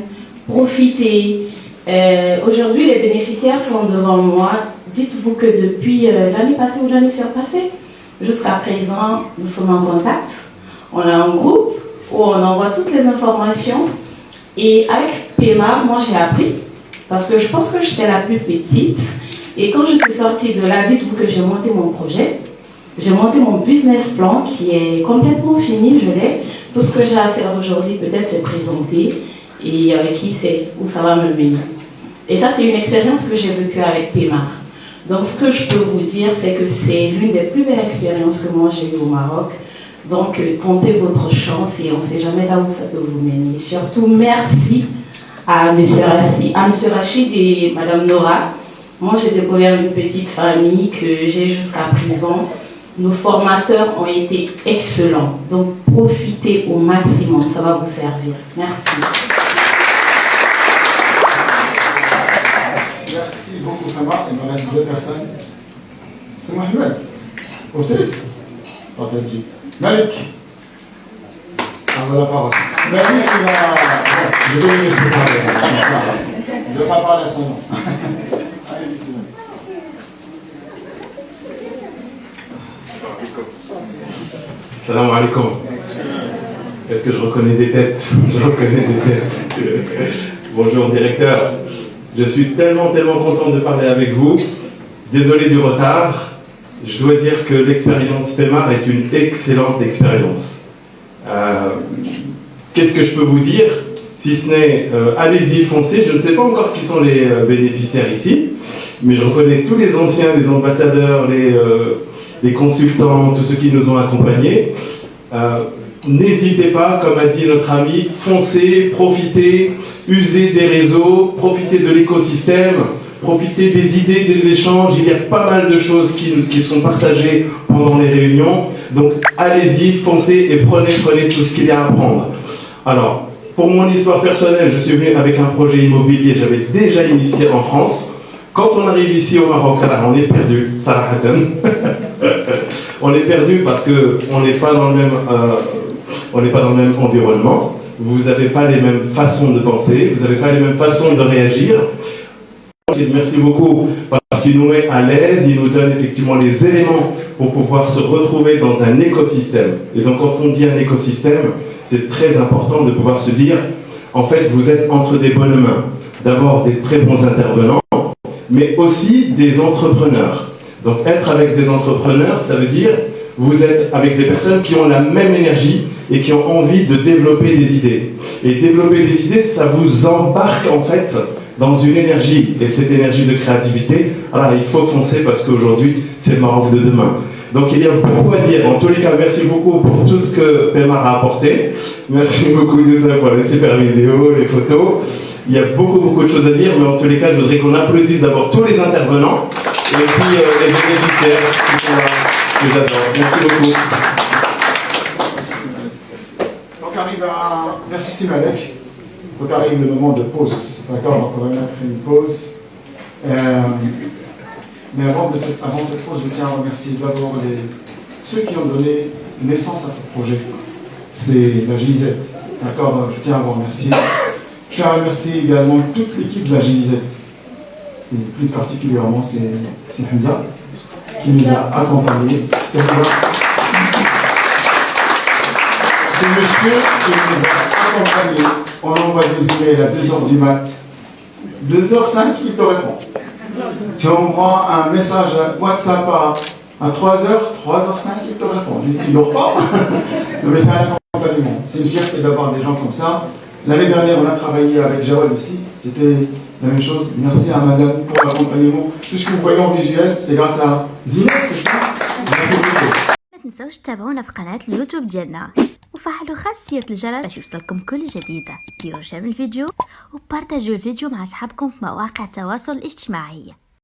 Profitez. Aujourd'hui, les bénéficiaires sont devant moi. Dites-vous que depuis l'année passée ou l'année surpassée, jusqu'à présent, nous sommes en contact. On a un groupe où on envoie toutes les informations. Et avec Pelmar, moi j'ai appris, parce que je pense que j'étais la plus petite. Et quand je suis sortie de là, dites-vous que j'ai monté mon projet. J'ai monté mon business plan qui est complètement fini, je l'ai. Tout ce que j'ai à faire aujourd'hui, peut-être, c'est présenter. Et avec qui c'est, où ça va me mener. Et ça, c'est une expérience que j'ai vécue avec Pelmar. Donc, ce que je peux vous dire, c'est que c'est l'une des plus belles expériences que moi j'ai eues au Maroc. Donc, comptez votre chance et on ne sait jamais là où ça peut vous mener. Surtout, merci à M. Rachid et Mme Nora. Moi, j'ai découvert une petite famille que j'ai jusqu'à présent. Nos formateurs ont été excellents. Donc, profitez au maximum, ça va vous servir. Merci. Merci beaucoup, Fama. Il me reste deux personnes. C'est Mohamed. Au téléphone. Malik. Ah, voilà la parole. Malik, il a. Je vais lui laisser parler. Je ne vais pas parler à son nom. Allez-y, c'est bon. Salam alaikum. Est-ce que je reconnais des têtes? Je reconnais des têtes. Bonjour, directeur. Je suis tellement content de parler avec vous. Désolé du retard. Je dois dire que l'expérience Pelmar est une excellente expérience. Qu'est-ce que je peux vous dire? Si ce n'est, allez-y, foncez. Je ne sais pas encore qui sont les bénéficiaires ici, mais je reconnais tous les anciens, les ambassadeurs, les consultants, tous ceux qui nous ont accompagnés. N'hésitez pas, comme a dit notre ami, foncez, profitez, usez des réseaux, profitez de l'écosystème, profitez des idées, des échanges. Il y a pas mal de choses qui sont partagées pendant les réunions. Donc allez-y, foncez et prenez tout ce qu'il y a à prendre. Alors, pour mon histoire personnelle, je suis venu avec un projet immobilier, j'avais déjà initié en France. Quand on arrive ici au Maroc, on est perdu, sarahatan. On est perdu parce qu'on n'est pas dans le même environnement. Vous n'avez pas les mêmes façons de penser, vous n'avez pas les mêmes façons de réagir. Merci beaucoup parce qu'il nous met à l'aise, il nous donne effectivement les éléments pour pouvoir se retrouver dans un écosystème. Et donc quand on dit un écosystème, c'est très important de pouvoir se dire, en fait vous êtes entre des bonnes mains. D'abord des très bons intervenants, mais aussi des entrepreneurs. Donc être avec des entrepreneurs, ça veut dire vous êtes avec des personnes qui ont la même énergie et qui ont envie de développer des idées. Et développer des idées, ça vous embarque en fait dans une énergie. Et cette énergie de créativité, alors il faut foncer parce qu'aujourd'hui, c'est le Maroc de demain. Donc il y a beaucoup à dire. En tous les cas, merci beaucoup pour tout ce que Pemar a apporté. Merci beaucoup Youssa pour les super vidéos, les photos. Il y a beaucoup de choses à dire, mais en tous les cas, je voudrais qu'on applaudisse d'abord tous les intervenants et puis les bénéficiaires qui sont là. Je les adore. Merci beaucoup. Donc arrive à... Merci Simalek. Donc arrive le moment de pause. D'accord, donc on va mettre une pause. Mais avant cette pause, je tiens à remercier d'abord ceux qui ont donné naissance à ce projet. C'est la GIZ. D'accord, donc je tiens à vous remercier. Je tiens à remercier également toute l'équipe de la GIZ. Et plus particulièrement, c'est Hamza qui nous a accompagnés. C'est Hamza. Ce monsieur qui nous a accompagnés, on envoie des emails à 2h du mat. 2h05, il te répond. Tu envoies un message WhatsApp à 3h, 3h05, il te répond. Je dis, tu ne dors pas. Mais c'est un accompagnement. C'est une fierté d'avoir des gens comme ça. L'année dernière, on a travaillé avec Jawad aussi. C'était la même chose. Merci à madame pour l'accompagnement. Tout ce que vous voyez en visuel, c'est grâce à Zineb, c'est ça. Merci beaucoup. ما تنسوش تتابعونا في قناة اليوتيوب ديالنا وفعلوا خاصية الجرس باش يوصلكم كل جديدة. ديروا شير الفيديو وبارتاجيو الفيديو مع أصحابكم في مواقع التواصل الاجتماعي.